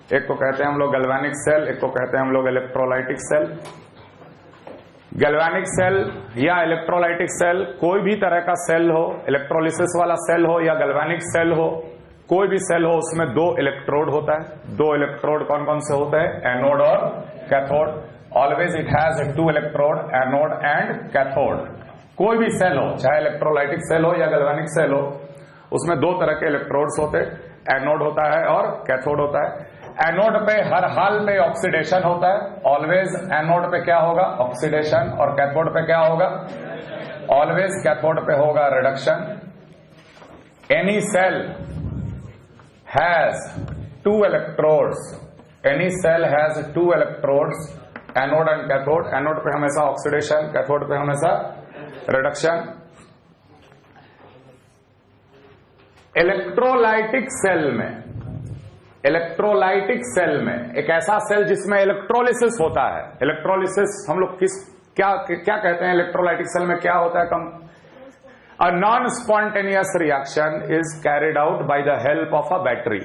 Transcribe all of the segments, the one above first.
एक को कहते हैं हम लोग गैल्वेनिक सेल, एक को कहते हैं हम लोग इलेक्ट्रोलाइटिक सेल। गैल्वेनिक सेल या इलेक्ट्रोलाइटिक सेल, कोई भी तरह का सेल हो, इलेक्ट्रोलिसिस वाला सेल हो या गैल्वेनिक सेल हो, कोई भी सेल हो, उसमें दो इलेक्ट्रोड होता है। दो इलेक्ट्रोड कौन कौन से होते हैं? एनोड और cathode. Always it has two electrode, anode and cathode. कोई भी सेल हो, चाहे इलेक्ट्रोलाइटिक सेल हो या गैल्वेनिक सेल हो, उसमें दो तरह के इलेक्ट्रोड्स होते हैं, एनोड होता है और कैथोड होता है। एनोड पे हर हाल पे ऑक्सीडेशन होता है, ऑलवेज एनोड पे क्या होगा? ऑक्सीडेशन। और कैथोड पे क्या होगा? ऑलवेज कैथोड पे होगा reduction. Any cell has two electrodes, any cell has two electrodes, anode and cathode. Anode पे हमेशा ऑक्सीडेशन, कैथोड पे हमेशा रिडक्शन। इलेक्ट्रोलाइटिक सेल में, इलेक्ट्रोलाइटिक सेल में एक ऐसा सेल जिसमें इलेक्ट्रोलिसिस होता है। इलेक्ट्रोलिसिस हम लोग क्या कहते हैं? इलेक्ट्रोलाइटिक सेल में क्या होता है? अ non spontaneous reaction is carried out by the help of a battery.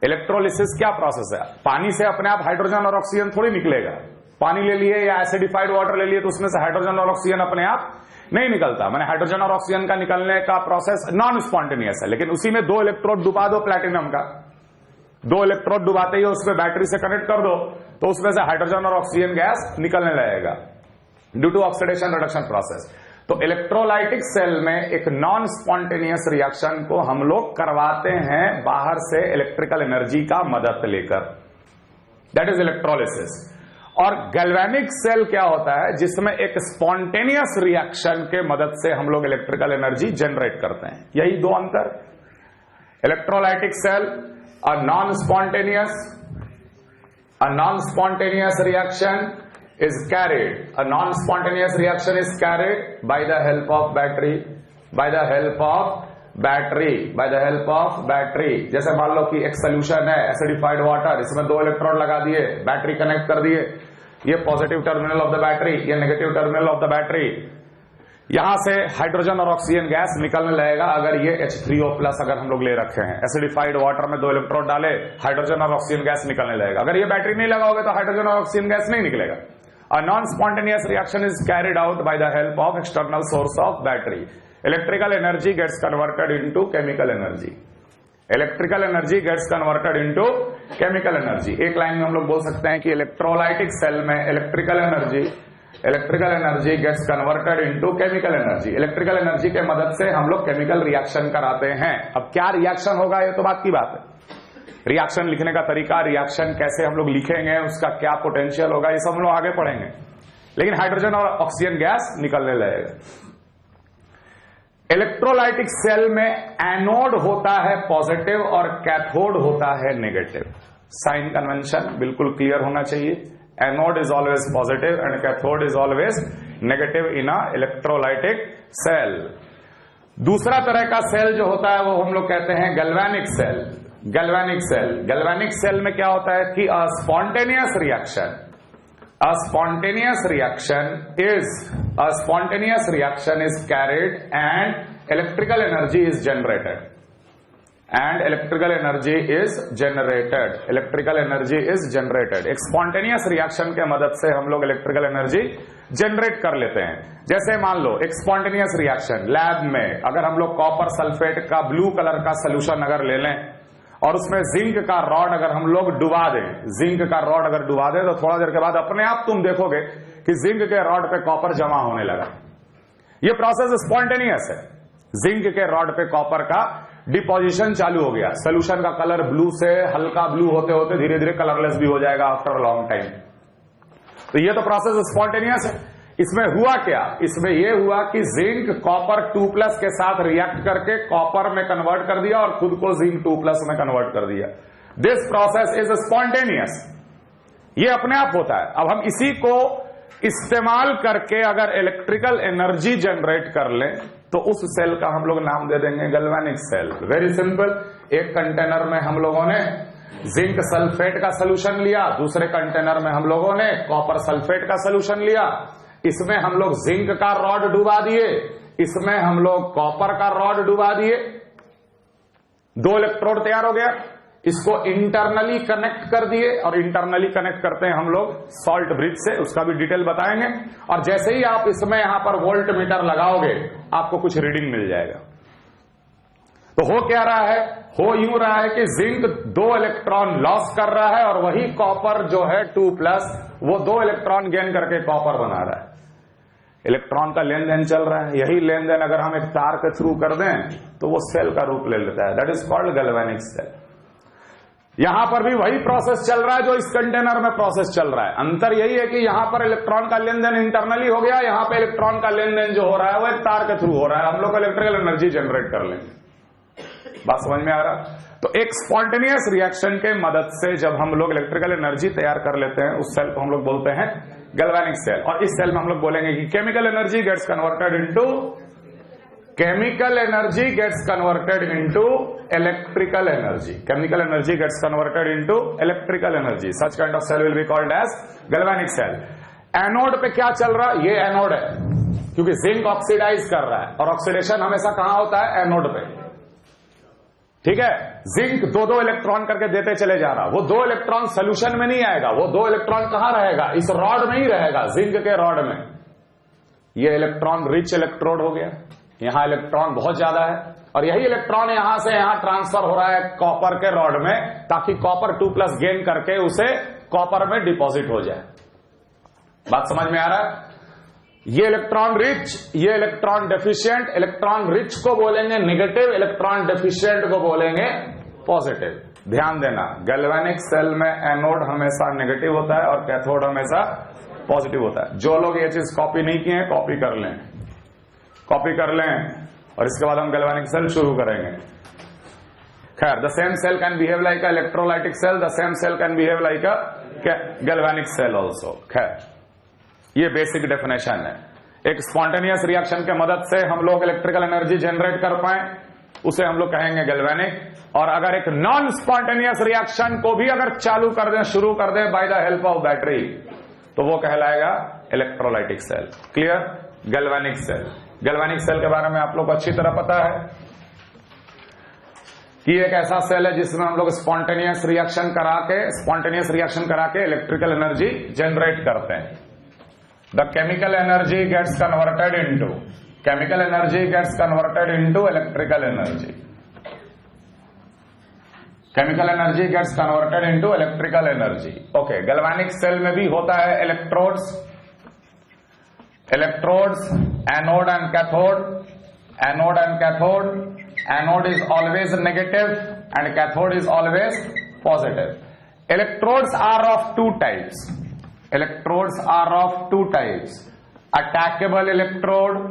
Electrolysis क्या प्रोसेस है? पानी से अपने आप हाइड्रोजन और ऑक्सीजन थोड़ी निकलेगा। पानी ले लिए या एसिडिफाइड वाटर ले लिए तो उसमें से हाइड्रोजन और ऑक्सीजन अपने आप नहीं निकलता। मैंने हाइड्रोजन और ऑक्सीजन का निकलने का प्रोसेस नॉन स्पॉन्टेनियस है, लेकिन उसी में दो इलेक्ट्रोड डुबा दो प्लैटिनम का, दो इलेक्ट्रोड डुबाते ही उसमें बैटरी से कनेक्ट कर दो तो उसमें से हाइड्रोजन और ऑक्सीजन गैस निकलने लगेगा due to oxidation reduction process. तो इलेक्ट्रोलाइटिक सेल में एक नॉन स्पॉन्टेनियस रिएक्शन को हम लोग करवाते हैं बाहर से इलेक्ट्रिकल एनर्जी का मदद लेकर, दैट इज इलेक्ट्रोलिसिस। और गैल्वेनिक सेल क्या होता है? जिसमें एक स्पॉन्टेनियस रिएक्शन के मदद से हम लोग इलेक्ट्रिकल एनर्जी जनरेट करते हैं। यही दो अंतर। Electrolytic cell a non-spontaneous reaction is carried, a non-spontaneous reaction is carried by the help of battery, by the help of battery। जैसे मान लो कि एक सोल्यूशन है एसिडिफाइड वाटर, इसमें दो इलेक्ट्रोड लगा दिए, बैटरी कनेक्ट कर दिए, ये positive terminal of the battery, ये negative terminal of the battery. यहां से हाइड्रोजन और ऑक्सीजन गैस निकलने लगेगा। अगर ये H3O+ अगर हम लोग ले रखे हैं, एसिडिफाइड वाटर में दो इलेक्ट्रोड डाले, हाइड्रोजन और ऑक्सीजन गैस निकलने लगेगा। अगर ये बैटरी नहीं लगाओगे तो हाइड्रोजन और ऑक्सीजन गैस नहीं निकलेगा। A non spontaneous reaction is carried out by the help of external source of battery. Electrical energy gets converted into chemical energy. Electrical energy gets converted into chemical energy. एक line में हम लोग बोल सकते हैं कि इलेक्ट्रोलाइटिक सेल में electrical energy gets converted into chemical energy. Electrical energy के मदद से हम लोग केमिकल रिएक्शन कराते हैं। अब क्या रिएक्शन होगा ये तो बात की बात है। रिएक्शन लिखने का तरीका, रिएक्शन कैसे हम लोग लिखेंगे, उसका क्या पोटेंशियल होगा, ये सब हम लोग आगे पढ़ेंगे। लेकिन हाइड्रोजन और ऑक्सीजन गैस निकलने लगेगा। इलेक्ट्रोलाइटिक सेल में एनोड होता है पॉजिटिव और कैथोड होता है नेगेटिव। साइन कन्वेंशन बिल्कुल क्लियर होना चाहिए। Anode is always positive and cathode is always negative in a electrolytic cell. दूसरा तरह का सेल जो होता है वो हम लोग कहते हैं गैल्वेनिक सेल। गैल्वेनिक सेल में क्या होता है कि अ spontaneous reaction is carried and electrical energy is generated. एक स्पॉन्टेनियस रिएक्शन के मदद से हम लोग इलेक्ट्रिकल एनर्जी जनरेट कर लेते हैं। जैसे मान लो एक स्पॉन्टेनियस रिएक्शन लैब में, अगर हम लोग कॉपर सल्फेट का ब्लू कलर का सोल्यूशन अगर ले लें और उसमें जिंक का रॉड अगर हम लोग डुबा दें, तो थोड़ा देर के बाद अपने आप तुम देखोगे कि जिंक के रॉड पे कॉपर जमा होने लगा। यह प्रोसेस स्पॉन्टेनियस है। जिंक के रॉड पे कॉपर का डिपोजिशन चालू हो गया। सोल्यूशन का कलर ब्लू से हल्का ब्लू होते होते धीरे धीरे कलरलेस भी हो जाएगा आफ्टर लॉन्ग टाइम। तो ये तो प्रोसेस स्पॉन्टेनियस है। इसमें हुआ क्या? इसमें यह हुआ कि जिंक कॉपर 2+ के साथ रिएक्ट करके कॉपर में कन्वर्ट कर दिया और खुद को जिंक 2+ में कन्वर्ट कर दिया। This process is spontaneous. ये अपने आप होता है। अब हम इसी को इस्तेमाल करके अगर इलेक्ट्रिकल एनर्जी जनरेट कर लें तो उस सेल का हम लोग नाम दे देंगे गैल्वेनिक सेल। Very simple. एक कंटेनर में हम लोगों ने जिंक सल्फेट का सोल्यूशन लिया, दूसरे कंटेनर में हम लोगों ने कॉपर सल्फेट का सोल्यूशन लिया। इसमें हम लोग जिंक का रॉड डुबा दिए, इसमें हम लोग कॉपर का रॉड डुबा दिए। 2 इलेक्ट्रोड तैयार हो गया। इसको इंटरनली कनेक्ट कर दिए, और इंटरनली कनेक्ट करते हैं हम लोग सॉल्ट ब्रिज से, उसका भी डिटेल बताएंगे। और जैसे ही आप इसमें यहां पर वोल्ट मीटर लगाओगे आपको कुछ रीडिंग मिल जाएगा। तो हो क्या रहा है, हो यूं रहा है कि जिंक 2 इलेक्ट्रॉन लॉस कर रहा है, और वही कॉपर जो है 2+, वो 2 इलेक्ट्रॉन गेन करके कॉपर बना रहा है। इलेक्ट्रॉन का लेन देन चल रहा है। यही लेन देन अगर हम एक तार के थ्रू कर दें तो वो सेल का रूप ले लेता है, that is called galvanic cell. यहां पर भी वही प्रोसेस चल रहा है जो इस कंटेनर में प्रोसेस चल रहा है। अंतर यही है कि यहां पर इलेक्ट्रॉन का लेन देन इंटरनली हो गया, यहां पे इलेक्ट्रॉन का लेन देन जो हो रहा है वो एक तार के थ्रू हो रहा है। हम लोग इलेक्ट्रिकल एनर्जी जनरेट कर लेंगे। बात समझ में आ रहा? तो एक स्पॉन्टेनियस रिएक्शन के मदद से जब हम लोग इलेक्ट्रिकल एनर्जी तैयार कर लेते हैं, उस सेल को हम लोग बोलते हैं गैल्वेनिक सेल। और इस सेल में हम लोग बोलेंगे कि chemical energy gets converted into electrical energy gets converted into electrical energy. Such kind of cell will be called as galvanic cell. Anode पे क्या चल रहा है? ये एनोड है, क्योंकि जिंक ऑक्सीडाइज कर रहा है, और ऑक्सीडेशन हमेशा कहां होता है? एनोड पे। ठीक है, जिंक 2-2 इलेक्ट्रॉन करके देते चले जा रहा। वो 2 इलेक्ट्रॉन सोल्यूशन में नहीं आएगा, वो 2 इलेक्ट्रॉन कहां रहेगा? इस रॉड में ही रहेगा, जिंक के रॉड में। ये इलेक्ट्रॉन रिच इलेक्ट्रोड हो गया, यहां इलेक्ट्रॉन बहुत ज्यादा है, और यही इलेक्ट्रॉन यहां से यहां ट्रांसफर हो रहा है कॉपर के रॉड में, ताकि कॉपर 2+ गेन करके उसे कॉपर में डिपॉजिट हो जाए। बात समझ में आ रहा है? ये इलेक्ट्रॉन रिच, ये इलेक्ट्रॉन डेफिशिएंट। इलेक्ट्रॉन रिच को बोलेंगे नेगेटिव, इलेक्ट्रॉन डेफिशिएंट को बोलेंगे पॉजिटिव। ध्यान देना, गैल्वेनिक सेल में एनोड हमेशा नेगेटिव होता है और कैथोड हमेशा पॉजिटिव होता है। जो लोग ये चीज कॉपी नहीं किए हैं, कॉपी कर लें, कॉपी कर लें, और इसके बाद हम गैल्वेनिक सेल शुरू करेंगे। खैर, the same cell can behave like a electrolytic cell, the same cell can behave like a galvanic cell also. खैर, ये बेसिक डेफिनेशन है। एक स्पॉन्टेनियस रिएक्शन के मदद से हम लोग इलेक्ट्रिकल एनर्जी जनरेट कर पाए, उसे हम लोग कहेंगे गैल्वेनिक। और अगर एक नॉन स्पॉन्टेनियस रिएक्शन को भी अगर चालू कर दें, शुरू कर दें by the help of battery, तो वो कहलाएगा electrolytic cell. Clear? Galvanic cell. Galvanic cell के बारे में आप लोग को अच्छी तरह पता है कि एक ऐसा सेल है जिसमें हम लोग स्पॉन्टेनियस रिएक्शन करा के इलेक्ट्रिकल एनर्जी जनरेट करते हैं। The chemical energy gets converted into electrical energy. Chemical energy gets converted into electrical energy. Okay, galvanic cell में भी होता है electrodes, anode and cathode. Anode is always negative and cathode is always positive. Electrodes are of two types. Attackable electrode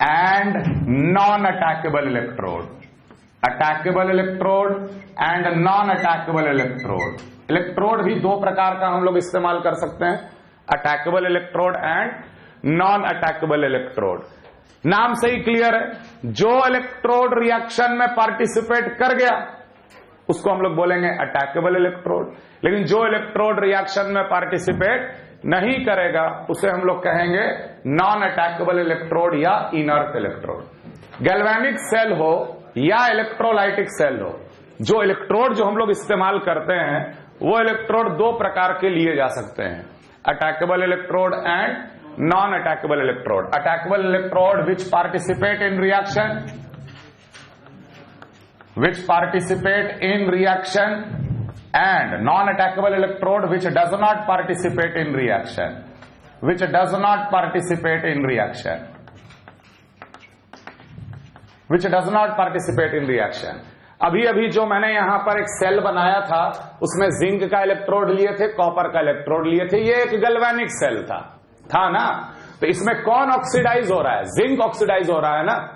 and non-attackable electrode. Electrode भी 2 प्रकार का हम लोग इस्तेमाल कर सकते हैं, attackable electrode and non attackable electrode. नाम से ही क्लियर है, जो इलेक्ट्रोड रिएक्शन में पार्टिसिपेट कर गया उसको हम लोग बोलेंगे अटैकेबल इलेक्ट्रोड, लेकिन जो इलेक्ट्रोड रिएक्शन में पार्टिसिपेट नहीं करेगा उसे हम लोग कहेंगे नॉन अटैकेबल इलेक्ट्रोड या इनर्ट इलेक्ट्रोड। गैल्वेनिक सेल हो या इलेक्ट्रोलाइटिक सेल हो, जो इलेक्ट्रोड जो हम लोग इस्तेमाल करते हैं वो इलेक्ट्रोड 2 प्रकार के लिए जा सकते हैं, attackable electrode and non attackable electrode. Attackable electrode which participate in reaction and non-attackable electrode which does not participate in reaction. अभी जो मैंने यहां पर एक सेल बनाया था उसमें जिंक का इलेक्ट्रोड लिए थे, कॉपर का इलेक्ट्रोड लिए थे, ये एक गैल्वेनिक सेल था ना। तो इसमें कौन ऑक्सीडाइज हो रहा है? जिंक ऑक्सीडाइज हो रहा है ना,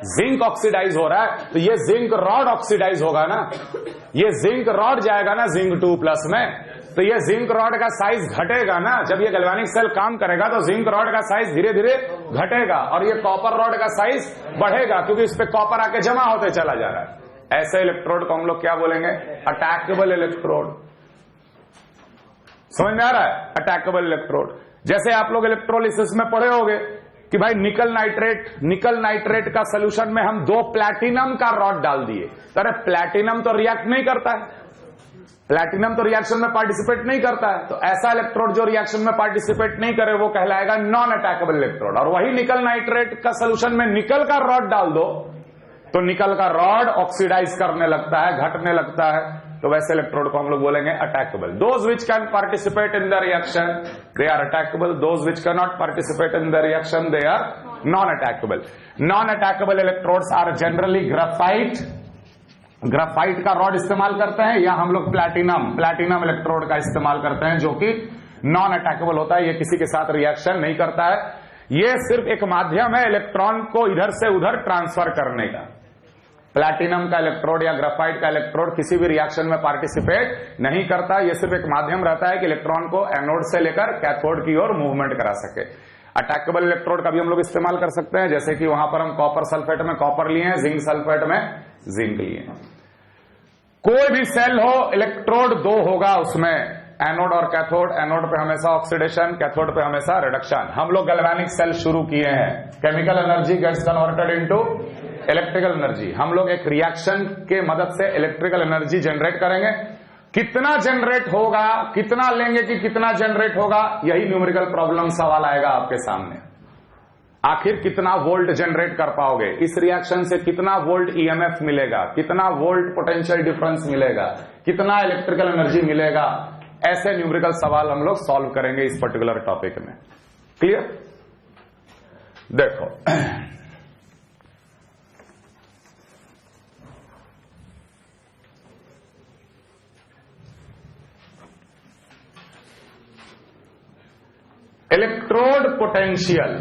जिंक ऑक्सीडाइज हो रहा है, तो ये जिंक रॉड ऑक्सीडाइज होगा ना, ये जिंक रॉड जाएगा ना जिंक 2+ में, तो ये जिंक रॉड का साइज घटेगा ना। जब ये गैल्वेनिक सेल काम करेगा तो जिंक रॉड का साइज धीरे धीरे घटेगा और ये कॉपर रॉड का साइज बढ़ेगा, क्योंकि इस पे कॉपर आके जमा होते चला जा रहा है। ऐसे इलेक्ट्रोड को हम लोग क्या बोलेंगे? Attackable electrode. समझ में आ रहा है? Attackable electrode. जैसे आप लोग इलेक्ट्रोलिसिस में पढ़े होंगे कि भाई निकल नाइट्रेट का सोल्यूशन में हम 2 प्लैटिनम का रॉड डाल दिए, तो अरे प्लैटिनम तो रिएक्ट नहीं करता है, प्लैटिनम तो रिएक्शन में पार्टिसिपेट नहीं करता है, तो ऐसा इलेक्ट्रोड जो रिएक्शन में पार्टिसिपेट नहीं करे वो कहलाएगा नॉन अटैकेबल इलेक्ट्रोड। और वही निकल नाइट्रेट का सोल्यूशन में निकल का रॉड डाल दो तो निकल का रॉड ऑक्सीडाइज करने लगता है, घटने लगता है, तो वैसे इलेक्ट्रोड को हम लोग बोलेंगे attackable. Those which can participate in the reaction they are attackable, those which can not participate in the reaction they are non attackable. Non attackable electrodes are generally graphite का रॉड इस्तेमाल करते हैं, या हम लोग प्लैटिनम इलेक्ट्रोड का इस्तेमाल करते हैं, जो कि नॉन अटैकेबल होता है, ये किसी के साथ रिएक्शन नहीं करता है, ये सिर्फ एक माध्यम है इलेक्ट्रॉन को इधर से उधर ट्रांसफर करने का। प्लैटिनम का इलेक्ट्रोड या ग्राफाइट का इलेक्ट्रोड किसी भी रिएक्शन में पार्टिसिपेट नहीं करता, यह सिर्फ एक माध्यम रहता है कि इलेक्ट्रॉन को एनोड से लेकर कैथोड की ओर मूवमेंट करा सके। अटैकेबल इलेक्ट्रोड का भी हम लोग इस्तेमाल कर सकते हैं, जैसे कि वहां पर हम कॉपर सल्फेट में कॉपर लिए हैं, जिंक सल्फेट में जिंक लिए हैं। कोई भी सेल हो इलेक्ट्रोड 2 होगा उसमें, एनोड और कैथोड। एनोड पे हमेशा ऑक्सीडेशन, कैथोड पे हमेशा रिडक्शन। हम लोग गैल्वेनिक सेल शुरू किए हैं, chemical energy gets converted into electrical energy. हम लोग एक रिएक्शन के मदद से इलेक्ट्रिकल एनर्जी जनरेट करेंगे। कितना जनरेट होगा, कितना लेंगे कि कितना जनरेट होगा, यही न्यूमेरिकल प्रॉब्लम सवाल आएगा आपके सामने। आखिर कितना वोल्ट जनरेट कर पाओगे, इस रिएक्शन से कितना वोल्ट ईएमएफ मिलेगा, कितना वोल्ट पोटेंशियल डिफरेंस मिलेगा, कितना इलेक्ट्रिकल एनर्जी मिलेगा, ऐसे न्यूमेरिकल सवाल हम लोग सॉल्व करेंगे इस पर्टिकुलर टॉपिक में। क्लियर? देखो इलेक्ट्रोड पोटेंशियल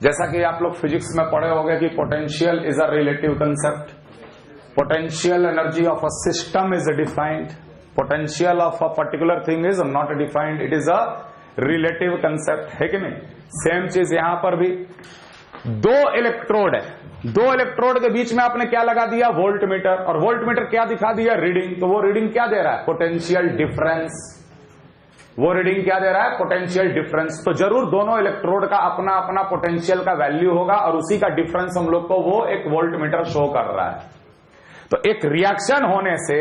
जैसा कि आप लोग फिजिक्स में पढ़े होंगे कि potential is a relative concept. Potential energy of a system is defined, potential of a particular thing is not defined, it is a relative concept, है कि नहीं? सेम चीज यहां पर भी। 2 इलेक्ट्रोड है, 2 इलेक्ट्रोड के बीच में आपने क्या लगा दिया? Volt meter. और वोल्ट मीटर क्या दिखा दिया? रीडिंग। तो वो रीडिंग क्या दे रहा है? Potential difference. वो रीडिंग क्या दे रहा है? Potential difference. तो जरूर दोनों इलेक्ट्रोड का अपना अपना पोटेंशियल का वैल्यू होगा और उसी का डिफरेंस हम लोग को वो एक वोल्ट मीटर शो कर रहा है। तो एक रिएक्शन होने से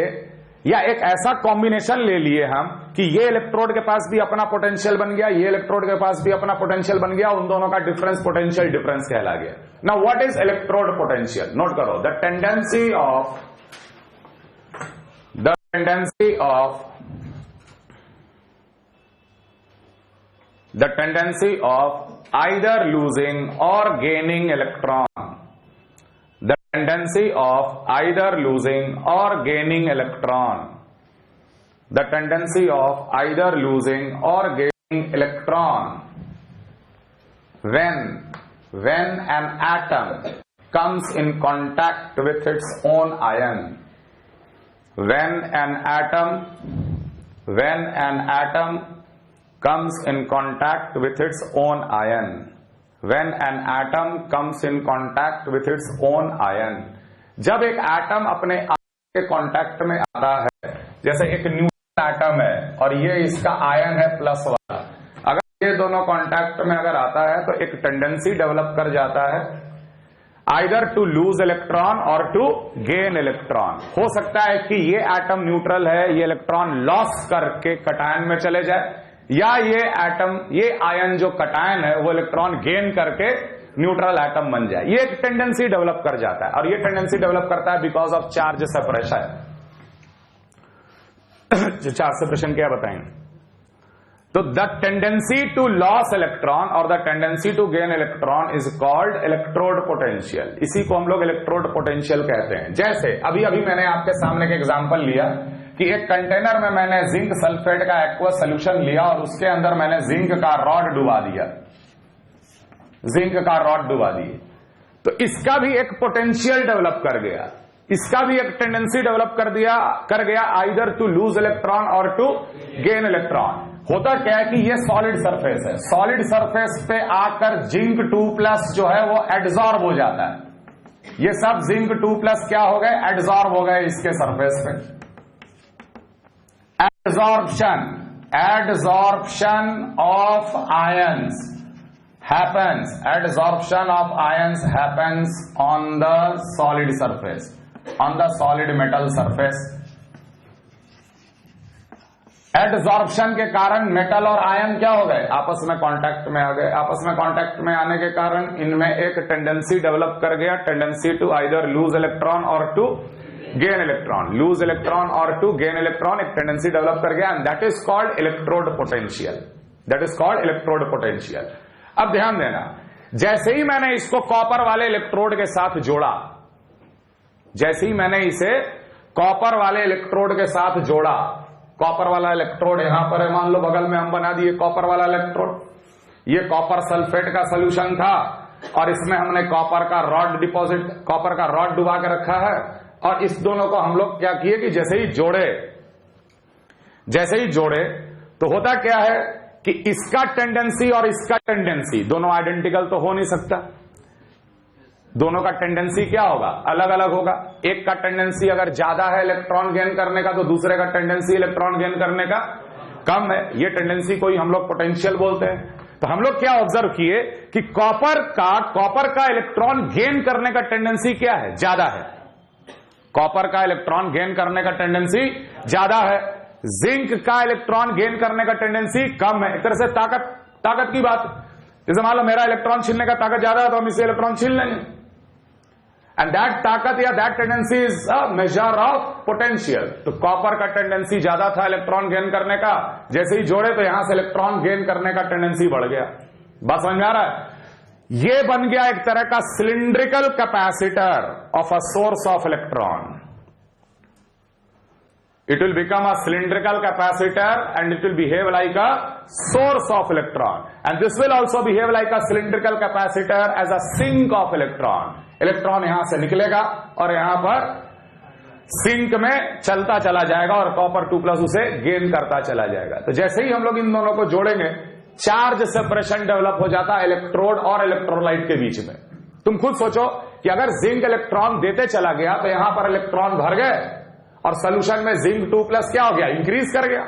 या एक ऐसा कॉम्बिनेशन ले लिए हम कि ये इलेक्ट्रोड के पास भी अपना पोटेंशियल बन गया, ये इलेक्ट्रोड के पास भी अपना पोटेंशियल बन गया, उन दोनों का डिफरेंस पोटेंशियल डिफरेंस कहला गया। Now what is electrode potential? Note करो, the tendency of either losing और gaining electron, the tendency of either losing or gaining electron, the tendency of either losing or gaining electron when an atom comes in contact with its own ion, when an atom comes in contact with its own ion, when an atom comes in contact with its own ion, जब एक atom अपने के contact में आता है, जैसे एक neutral atom है और ये इसका आयन है प्लस वाला, अगर ये दोनों कांटेक्ट में अगर आता है तो एक टेंडेंसी डेवलप कर जाता है आइदर टू लूज इलेक्ट्रॉन और टू गेन इलेक्ट्रॉन। हो सकता है कि ये एटम न्यूट्रल है, ये इलेक्ट्रॉन लॉस करके कटायन में चले जाए, या ये आयन जो कटायन है वो इलेक्ट्रॉन गेन करके न्यूट्रल एटम बन जाए। ये एक टेंडेंसी डेवलप कर जाता है और ये टेंडेंसी डेवलप करता है because of charge separation. Charge separation क्या बताएंगे? तो the tendency to loss electron और the tendency to gain electron is called electrode potential. इसी को हम लोग इलेक्ट्रोड पोटेंशियल कहते हैं। जैसे अभी मैंने आपके सामने एक एग्जांपल लिया कि एक कंटेनर में मैंने जिंक सल्फेट का एक्वस सोल्यूशन लिया और उसके अंदर मैंने जिंक का रॉड डुबा दिया, जिंक का रॉड डुबा दिए, तो इसका भी एक पोटेंशियल डेवलप कर गया, इसका भी एक टेंडेंसी डेवलप कर गया आइदर टू लूज इलेक्ट्रॉन और टू गेन इलेक्ट्रॉन। होता क्या है कि ये सॉलिड सरफेस है, सॉलिड सरफेस पे आकर जिंक 2+ जो है वो एड्सॉर्ब हो जाता है, ये सब जिंक 2+ क्या हो गए, एडजॉर्ब हो गए इसके सरफेस पे। Adsorption of ions happens, adsorption of ions happens on the solid surface, on the solid metal surface. Adsorption के कारण मेटल और आयन क्या हो गए, आपस में कांटेक्ट में आ गए। आपस में कांटेक्ट में आने के कारण इनमें एक टेंडेंसी डेवलप कर गया, tendency to either lose electron और to gain electron, lose electron और टू गेन इलेक्ट्रॉन, एक टेंडेंसी डेवलप कर गया, and that is called electrode potential. That is called electrode potential. अब ध्यान देना, जैसे ही मैंने इसको कॉपर वाले इलेक्ट्रोड के साथ जोड़ा, जैसे ही मैंने इसे कॉपर वाले इलेक्ट्रोड के साथ जोड़ा, कॉपर वाला इलेक्ट्रोड यहां पर है, मान लो बगल में हम बना दिए कॉपर वाला इलेक्ट्रोड, ये कॉपर सल्फेट का सॉल्यूशन था और इसमें हमने कॉपर का रॉड डिपॉजिट, कॉपर का रॉड डुबा के रखा है, और इस दोनों को हम लोग क्या किए कि जैसे ही जोड़े तो होता क्या है कि इसका टेंडेंसी और इसका टेंडेंसी दोनों आइडेंटिकल तो हो नहीं सकता, दोनों का टेंडेंसी क्या होगा, अलग अलग होगा। एक का टेंडेंसी अगर ज्यादा है इलेक्ट्रॉन गेन करने का, तो दूसरे का टेंडेंसी इलेक्ट्रॉन गेन करने का कम है। ये टेंडेंसी को ही हम लोग पोटेंशियल बोलते हैं। तो हम लोग क्या ऑब्जर्व किए कि कॉपर का इलेक्ट्रॉन गेन करने का टेंडेंसी क्या है, ज्यादा है। कॉपर का इलेक्ट्रॉन गेन करने का टेंडेंसी ज्यादा है, जिंक का इलेक्ट्रॉन गेन करने का टेंडेंसी कम है। एक तरह से ताकत की बात, जैसे मान लो मेरा इलेक्ट्रॉन छीनने का ताकत ज्यादा है तो हम इससे इलेक्ट्रॉन छीन लेंगे, एंड दैट ताकत या that tendency is a measure of potential. तो कॉपर का टेंडेंसी ज्यादा था इलेक्ट्रॉन गेन करने का, जैसे ही जोड़े तो यहां से इलेक्ट्रॉन गेन करने का टेंडेंसी बढ़ गया। बात समझ में आ रहा है? ये बन गया एक तरह का cylindrical capacitor of a source of electron. It will become a cylindrical capacitor and it will behave like a source of electron, and this will also behave like a cylindrical capacitor as a sink of electron. Electron यहां से निकलेगा और यहां पर sink में चलता चला जाएगा और कॉपर 2+ उसे गेन करता चला जाएगा। तो जैसे ही हम लोग इन दोनों को जोड़ेंगे, चार्ज सेपरेशन डेवलप हो जाता है इलेक्ट्रोड और इलेक्ट्रोलाइट के बीच में। तुम खुद सोचो कि अगर जिंक इलेक्ट्रॉन देते चला गया तो यहां पर इलेक्ट्रॉन भर गए और सोल्यूशन में जिंक 2+ क्या हो गया, इंक्रीज कर गया।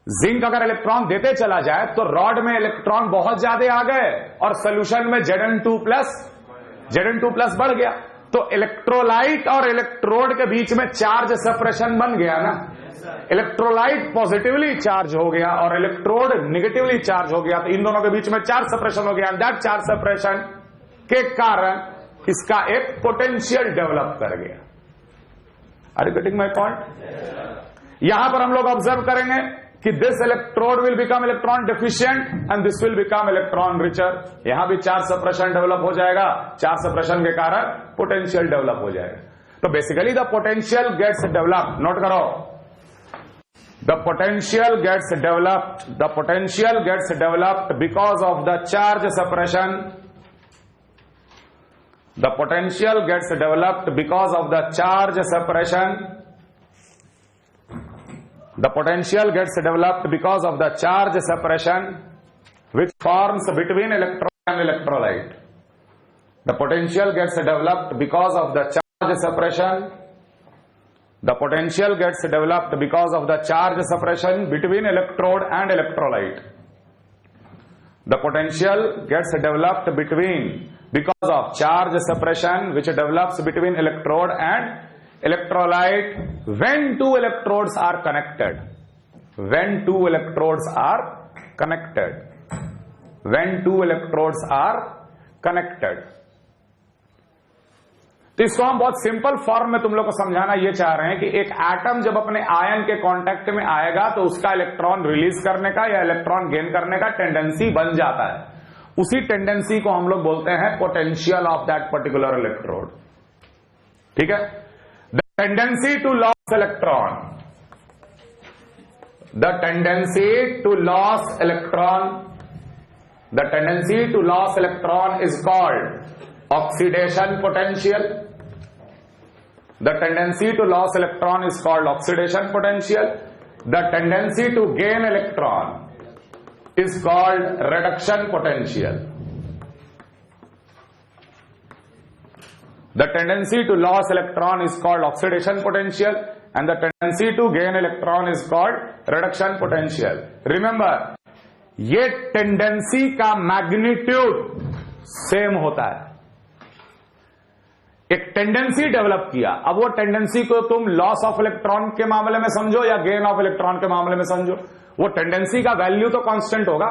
जिंक अगर इलेक्ट्रॉन देते चला जाए तो रॉड में इलेक्ट्रॉन बहुत ज्यादा आ गए और सोल्यूशन में Zn2+ बढ़ गया। तो इलेक्ट्रोलाइट और इलेक्ट्रोड के बीच में चार्ज सेपरेशन बन गया ना। इलेक्ट्रोलाइट पॉजिटिवली चार्ज हो गया और इलेक्ट्रोड निगेटिवली चार्ज हो गया, तो इन दोनों के बीच में चार्ज सेपरेशन हो गया। दैट चार्ज सेपरेशन के कारण इसका एक पोटेंशियल डेवलप कर गया। Are you getting my point? यहां पर हम लोग ऑब्जर्व करेंगे कि this electrode will become electron deficient and this will become electron richer. यहां भी चार्ज सेपरेशन डेवलप हो जाएगा, चार्ज सेपरेशन के कारण पोटेंशियल डेवलप हो जाएगा। तो basically the potential gets developed, note करो, the potential gets developed because of the charge separation. The potential gets developed because of the charge separation. The potential gets developed because of the charge separation which forms between electron and electrolyte. The potential gets developed because of the charge separation. The potential gets developed because of the charge separation between electrode and electrolyte. The potential gets developed because of charge separation which develops between electrode and electrolyte when two electrodes are connected. When two electrodes are connected. तो इसको हम बहुत simple form में तुम लोग को समझाना ये चाह रहे हैं कि एक एटम जब अपने आयन के कांटेक्ट में आएगा तो उसका इलेक्ट्रॉन रिलीज करने का या इलेक्ट्रॉन गेन करने का टेंडेंसी बन जाता है। उसी टेंडेंसी को हम लोग बोलते हैं potential of that particular electrode. ठीक है? The tendency to loss electron, the tendency to loss electron is called oxidation potential. The tendency to loss electron is called oxidation potential. The tendency to gain electron is called reduction potential. The tendency to lose electron is called oxidation potential and the tendency to gain electron is called reduction potential. Remember, ये tendency का magnitude same होता है. एक tendency develop किया, अब वो tendency को तुम लॉस ऑफ इलेक्ट्रॉन के मामले में समझो या गेन ऑफ इलेक्ट्रॉन के मामले में समझो, वो टेंडेंसी का वैल्यू तो कांस्टेंट होगा.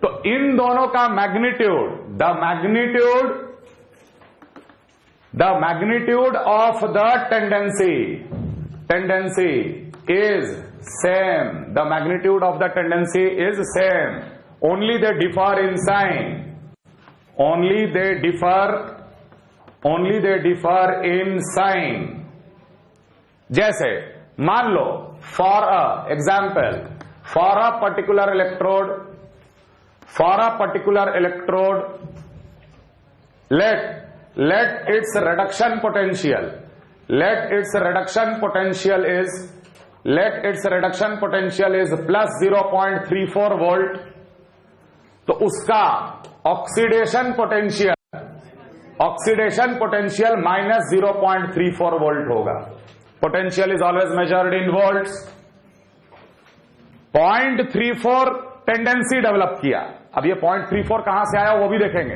तो इन दोनों का magnitude, the magnitude of the tendency is same. The magnitude of the tendency is same. Only they differ in sign. Only they differ in sign. जैसे मान लो for a example, for a particular electrode, let its reduction potential is plus 0.34 volt. तो उसका oxidation potential minus 0.34 volt होगा. Potential is always measured in volts. 0.34 tendency develop किया. अब ये 0.34 कहां से आया वो भी देखेंगे,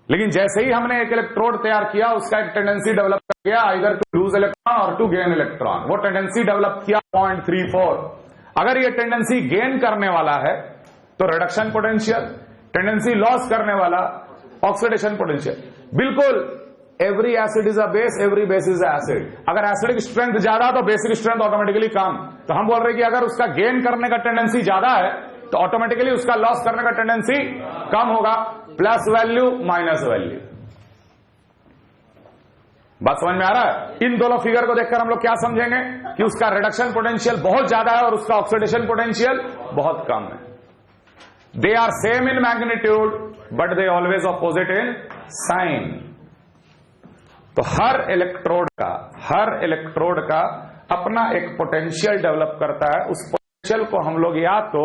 लेकिन जैसे ही हमने एक इलेक्ट्रोड तैयार किया उसका एक टेंडेंसी डेवलप कर गया, आइदर टू लूज इलेक्ट्रॉन और टू गेन इलेक्ट्रॉन. वो टेंडेंसी डेवलप किया 0.34. अगर ये टेंडेंसी गेन करने वाला है तो रिडक्शन पोटेंशियल, टेंडेंसी लॉस करने वाला ऑक्सीडेशन पोटेंशियल. बिल्कुल every acid is a base, every base is a acid. अगर एसिडिक स्ट्रेंथ ज्यादा तो बेसिक स्ट्रेंथ ऑटोमेटिकली कम. तो हम बोल रहे हैं कि अगर उसका गेन करने का टेंडेंसी ज्यादा है तो ऑटोमेटिकली उसका लॉस करने का टेंडेंसी कम होगा. Plus value minus value. बात समझ में आ रहा है? इन दोनों फिगर को देखकर हम लोग क्या समझेंगे कि उसका रिडक्शन पोटेंशियल बहुत ज्यादा है और उसका ऑक्सीडेशन पोटेंशियल बहुत कम है. They are same in magnitude but they always opposite in sign. तो हर इलेक्ट्रोड का अपना एक पोटेंशियल डेवलप करता है. उस पोटेंशियल को हम लोग या तो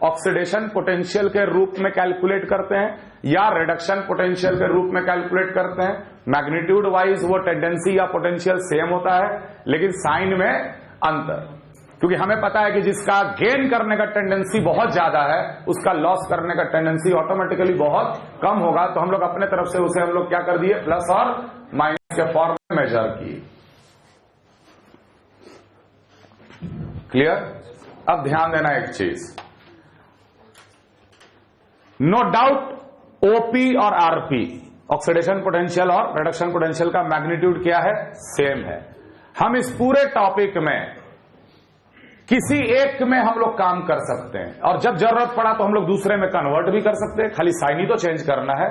ऑक्सीडेशन पोटेंशियल के रूप में कैलकुलेट करते हैं या रिडक्शन पोटेंशियल के रूप में कैलकुलेट करते हैं. मैग्नीट्यूड वाइज वो टेंडेंसी या पोटेंशियल सेम होता है, लेकिन साइन में अंतर. क्योंकि हमें पता है कि जिसका गेन करने का टेंडेंसी बहुत ज्यादा है उसका लॉस करने का टेंडेंसी ऑटोमेटिकली बहुत कम होगा. तो हम लोग अपने तरफ से उसे हम लोग क्या कर दिए, प्लस और माइनस के फॉर्म में मेजर किए. क्लियर? अब ध्यान देना एक चीज, नो डाउट ओपी और आरपी, ऑक्सीडेशन पोटेंशियल और रिडक्शन पोटेंशियल का मैग्नीट्यूड क्या है, सेम है. हम इस पूरे टॉपिक में किसी एक में हम लोग काम कर सकते हैं और जब जरूरत पड़ा तो हम लोग दूसरे में कन्वर्ट भी कर सकते हैं. खाली साइन ही तो चेंज करना है.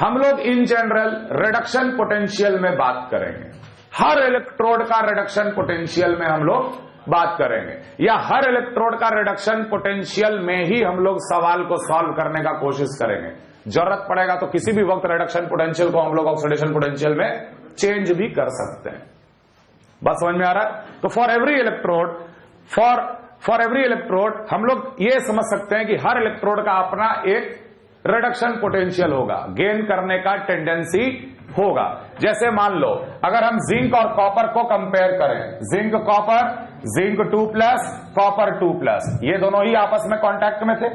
हम लोग इन जनरल रिडक्शन पोटेंशियल में बात करेंगे. हर इलेक्ट्रोड का रिडक्शन पोटेंशियल में हम लोग बात करेंगे, या हर इलेक्ट्रोड का रिडक्शन पोटेंशियल में ही हम लोग सवाल को सॉल्व करने का कोशिश करेंगे. जरूरत पड़ेगा तो किसी भी वक्त रिडक्शन पोटेंशियल को हम लोग ऑक्सीडेशन पोटेंशियल में चेंज भी कर सकते हैं. बात समझ में आ रहा है? तो फॉर एवरी इलेक्ट्रोड हम लोग ये समझ सकते हैं कि हर इलेक्ट्रोड का अपना एक रिडक्शन पोटेंशियल होगा, गेन करने का टेंडेंसी होगा. जैसे मान लो अगर हम जिंक और कॉपर को कंपेयर करें, जिंक कॉपर, जिंक 2+, कॉपर 2+, ये दोनों ही आपस में कांटेक्ट में थे.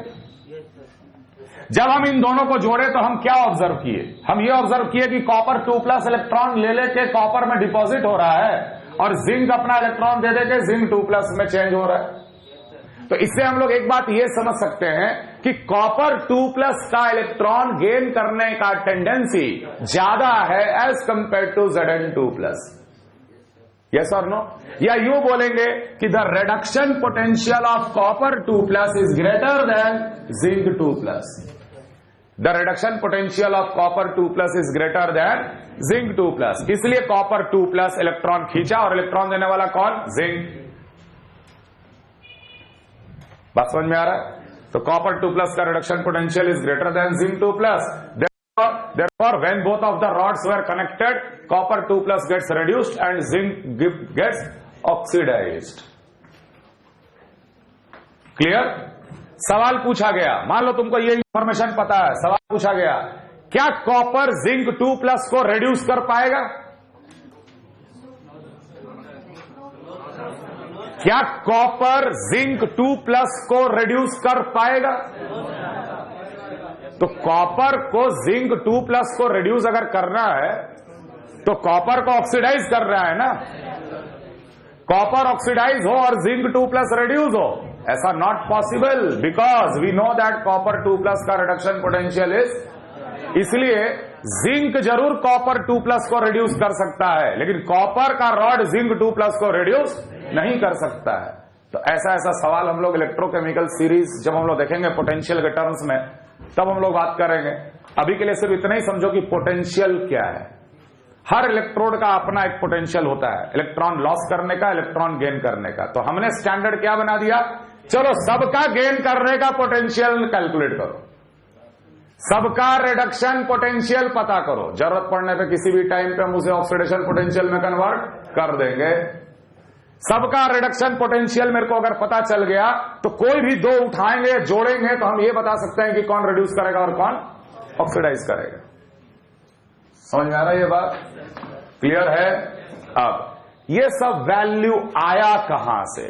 जब हम इन दोनों को जोड़े तो हम क्या ऑब्जर्व किए, हम ये ऑब्जर्व किए कि कॉपर 2+ इलेक्ट्रॉन ले लेके कॉपर में डिपॉजिट हो रहा है और जिंक अपना इलेक्ट्रॉन दे देके जिंक 2+ में चेंज हो रहा है. तो इससे हम लोग एक बात ये समझ सकते हैं कि कॉपर 2+ का इलेक्ट्रॉन गेन करने का टेंडेंसी ज्यादा है as compare to Zn2+. Yes और नो? या यूं बोलेंगे कि the reduction potential of copper 2+ is greater than zinc 2+. The reduction potential of copper 2+ is greater than zinc 2+. इसलिए कॉपर 2+ इलेक्ट्रॉन खींचा और इलेक्ट्रॉन देने वाला कौन, जिंक. बात समझ में आ रहा है? तो कॉपर 2+ का reduction potential is greater than zinc 2+. Therefore, when both of the rods were connected, copper 2+ gets reduced and zinc gets oxidized. Clear? सवाल पूछा गया, मान लो तुमको ये इंफॉर्मेशन पता है, सवाल पूछा गया क्या कॉपर जिंक 2+ को रिड्यूस कर पाएगा? क्या कॉपर जिंक 2+ को रिड्यूस कर पाएगा? तो कॉपर को जिंक 2+ को रिड्यूस अगर करना है तो कॉपर को ऑक्सीडाइज कर रहा है ना। कॉपर ऑक्सीडाइज हो और जिंक 2+ रिड्यूस हो, ऐसा not possible, because we know that copper 2+ का रिडक्शन पोटेंशियल इज। इसलिए जिंक जरूर कॉपर 2+ को रिड्यूस कर सकता है, लेकिन कॉपर का रॉड जिंक 2+ को रिड्यूस नहीं कर सकता है। तो ऐसा ऐसा सवाल हम लोग इलेक्ट्रोकेमिकल सीरीज जब हम लोग देखेंगे पोटेंशियल के टर्म्स में, तब हम लोग बात करेंगे। अभी के लिए सिर्फ इतना ही समझो कि पोटेंशियल क्या है। हर इलेक्ट्रोड का अपना एक पोटेंशियल होता है, इलेक्ट्रॉन लॉस करने का, इलेक्ट्रॉन गेन करने का। तो हमने स्टैंडर्ड क्या बना दिया, चलो सबका गेन करने का पोटेंशियल कैलकुलेट करो, सबका रिडक्शन पोटेंशियल पता करो, जरूरत पड़ने पे किसी भी टाइम पे हम उसे ऑक्सीडेशन पोटेंशियल में कन्वर्ट कर देंगे। सबका रिडक्शन पोटेंशियल मेरे को अगर पता चल गया तो कोई भी दो उठाएंगे, जोड़ेंगे तो हम ये बता सकते हैं कि कौन रिड्यूस करेगा और कौन ऑक्सीडाइज करेगा। समझ में आ रहा है ये बात? क्लियर है? अब ये सब वैल्यू आया कहां से?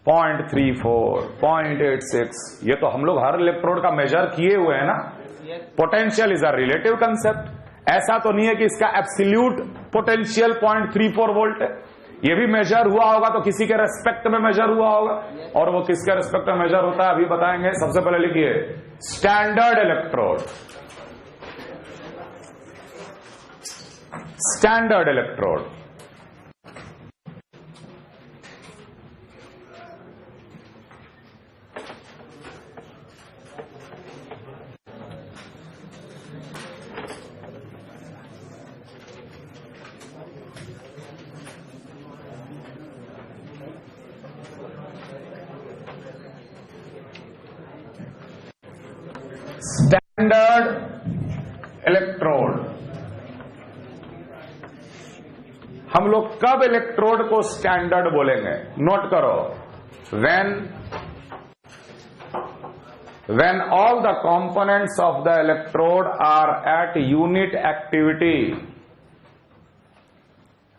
0.34, 0.86, ये तो हम लोग हर इलेक्ट्रोड का मेजर किए हुए हैं ना। Potential is a relative concept. ऐसा तो नहीं है कि इसका एब्सोल्यूट पोटेंशियल 0.34 वोल्ट है। ये भी मेजर हुआ होगा तो किसी के रेस्पेक्ट में मेजर हुआ होगा, और वो किसके रेस्पेक्ट में मेजर होता है अभी बताएंगे। सबसे पहले लिखिए standard electrode. Standard electrode standard electrode. हम लोग कब इलेक्ट्रोड को स्टैंडर्ड बोलेंगे? नोट करो, when all the components of the electrode are at unit activity,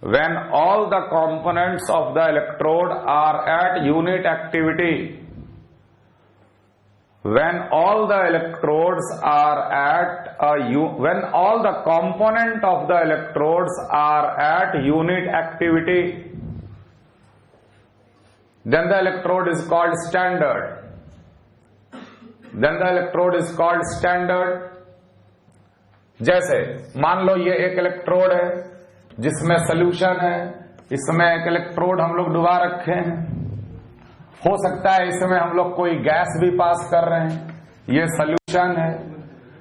when all the components of the electrode are at unit activity, when all the electrodes are at when all the component of the electrodes are at unit activity, then the electrode is called standard. Then the electrode is called standard. जैसे मान लो ये एक electrode है जिसमें solution है, इसमें एक electrode हम लोग डुबा रखे हैं। हो सकता है इसमें हम लोग कोई गैस भी पास कर रहे हैं, ये सोल्यूशन है।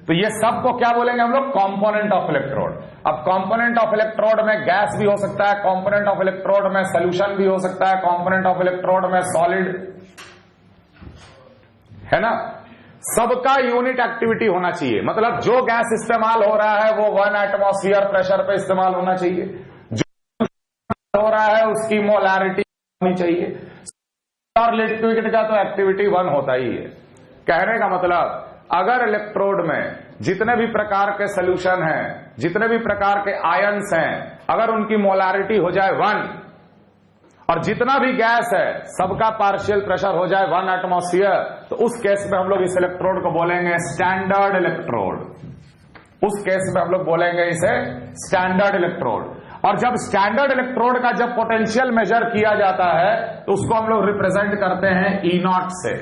तो ये सब को क्या बोलेंगे हम लोग? Component of electrode. अब कंपोनेंट ऑफ इलेक्ट्रोड में गैस भी हो सकता है, कंपोनेंट ऑफ इलेक्ट्रोड में सोल्यूशन भी हो सकता है, कंपोनेंट ऑफ इलेक्ट्रोड में सॉलिड, है ना। सबका यूनिट एक्टिविटी होना चाहिए, मतलब जो गैस इस्तेमाल हो रहा है वो 1 एटमॉस्फेयर प्रेशर पे इस्तेमाल होना चाहिए, जो हो रहा है उसकी मोलारिटी होनी चाहिए, और लिक्विड का तो एक्टिविटी 1 होता ही है। कहने का मतलब अगर इलेक्ट्रोड में जितने भी प्रकार के सोल्यूशन हैं, जितने भी प्रकार के आयंस हैं, अगर उनकी मोलारिटी हो जाए 1 और जितना भी गैस है सबका पार्शियल प्रेशर हो जाए 1 एटमॉस्फेयर, तो उस केस में हम लोग इस इलेक्ट्रोड को बोलेंगे स्टैंडर्ड इलेक्ट्रोड। उस केस में हम लोग बोलेंगे इसे स्टैंडर्ड इलेक्ट्रोड। और जब स्टैंडर्ड इलेक्ट्रोड का जब पोटेंशियल मेजर किया जाता है तो उसको हम लोग रिप्रेजेंट करते हैं E0 से।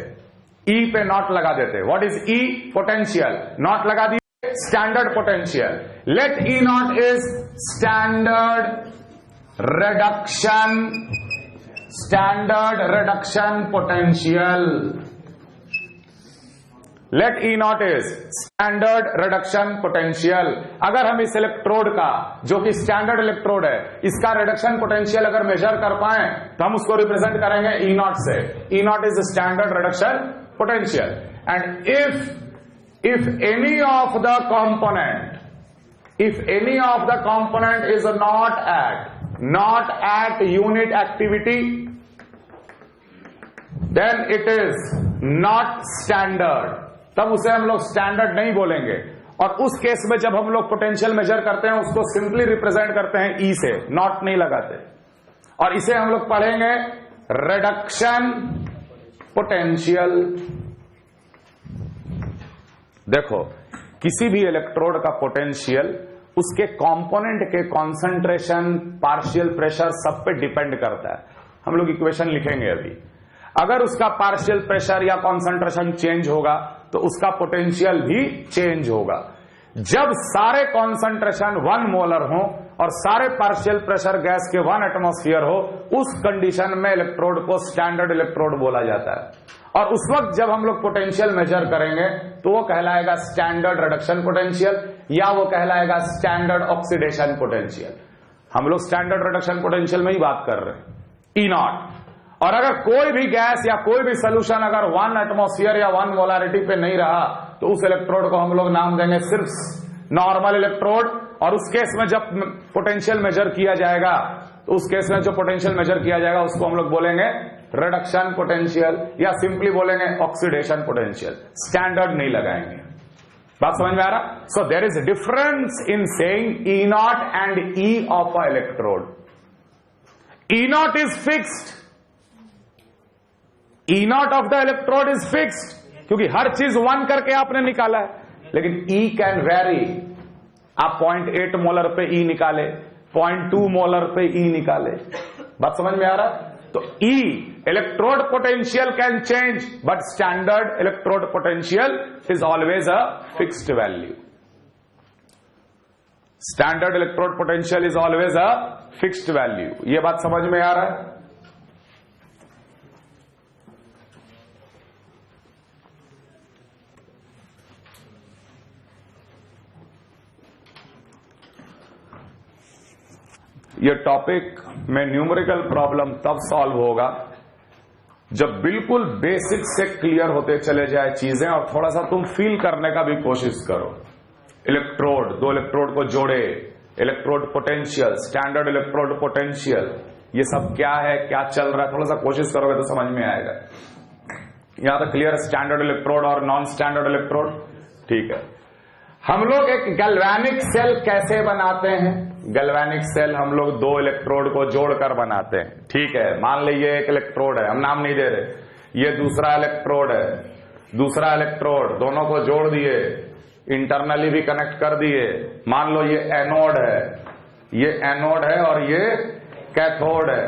ई पे नॉट लगा देते। What is E? Potential. Naught लगा दिए, standard potential. Let E0 is standard reduction potential. Let E0 is standard reduction potential. अगर हम इस इलेक्ट्रोड का, जो कि स्टैंडर्ड इलेक्ट्रोड है, इसका रिडक्शन पोटेंशियल अगर मेजर कर पाए तो हम उसको रिप्रेजेंट करेंगे E0 से। E0 is standard reduction potential. And if any of the component is not at unit activity, then it is not standard। तब उसे हम लोग स्टैंडर्ड नहीं बोलेंगे। और उस केस में जब हम लोग पोटेंशियल मेजर करते हैं उसको सिंपली रिप्रेजेंट करते हैं ई से, नॉट नहीं लगाते। और इसे हम लोग पढ़ेंगे रिडक्शन पोटेंशियल। देखो, किसी भी इलेक्ट्रोड का पोटेंशियल उसके कंपोनेंट के कंसंट्रेशन, पार्शियल प्रेशर सब पे डिपेंड करता है। हम लोग इक्वेशन लिखेंगे अभी। अगर उसका पार्शियल प्रेशर या कंसंट्रेशन चेंज होगा तो उसका पोटेंशियल भी चेंज होगा। जब सारे कंसंट्रेशन 1 मोलर हो और सारे पार्शियल प्रेशर गैस के 1 एटमॉस्फेयर हो, उस कंडीशन में इलेक्ट्रोड को स्टैंडर्ड इलेक्ट्रोड बोला जाता है। और उस वक्त जब हम लोग पोटेंशियल मेजर करेंगे तो वो कहलाएगा स्टैंडर्ड रिडक्शन पोटेंशियल या वो कहलाएगा स्टैंडर्ड ऑक्सीडेशन पोटेंशियल। हम लोग स्टैंडर्ड रिडक्शन पोटेंशियल में ही बात कर रहे हैं, ई नॉट। और अगर कोई भी गैस या कोई भी सोल्यूशन अगर 1 एटमॉस्फेयर या 1 मोलारिटी पे नहीं रहा तो उस इलेक्ट्रोड को हम लोग नाम देंगे सिर्फ नॉर्मल इलेक्ट्रोड। और उस केस में जब पोटेंशियल मेजर किया जाएगा तो उस केस में जो पोटेंशियल मेजर किया जाएगा उसको हम लोग बोलेंगे रिडक्शन पोटेंशियल या सिंपली बोलेंगे ऑक्सीडेशन पोटेंशियल। स्टैंडर्ड नहीं लगाएंगे। बात समझ में आ रहा? So there is difference in saying E naught and E of a electrode. E naught is fixed, E naught of the electrode is fixed, क्योंकि हर चीज 1 करके आपने निकाला है। लेकिन ई कैन वेरी। आप 0.8 मोलर पे ई निकाले, 0.2 मोलर पे ई निकाले। बात समझ में आ रहा? तो E electrode potential can change but standard electrode potential is always a fixed value. Standard electrode potential is always a fixed value. ये बात समझ में आ रहा है? ये टॉपिक में न्यूमेरिकल प्रॉब्लम तब सॉल्व होगा जब बिल्कुल बेसिक से क्लियर होते चले जाए चीजें और थोड़ा सा तुम फील करने का भी कोशिश करो। इलेक्ट्रोड, 2 इलेक्ट्रोड को जोड़े, electrode potential, standard electrode potential, ये सब क्या है, क्या चल रहा है, थोड़ा सा कोशिश करोगे तो समझ में आएगा। यहां तक क्लियर? स्टैंडर्ड इलेक्ट्रोड और नॉन स्टैंडर्ड इलेक्ट्रोड, ठीक है। हम लोग एक गैल्वेनिक सेल कैसे बनाते हैं? गैल्वेनिक सेल हम लोग 2 इलेक्ट्रोड को जोड़कर बनाते हैं, ठीक है। मान लीजिए एक इलेक्ट्रोड है, हम नाम नहीं दे रहे, ये दूसरा इलेक्ट्रोड है, दूसरा इलेक्ट्रोड, दोनों को जोड़ दिए, इंटरनली भी कनेक्ट कर दिए। मान लो ये एनोड है, ये एनोड है और ये कैथोड है,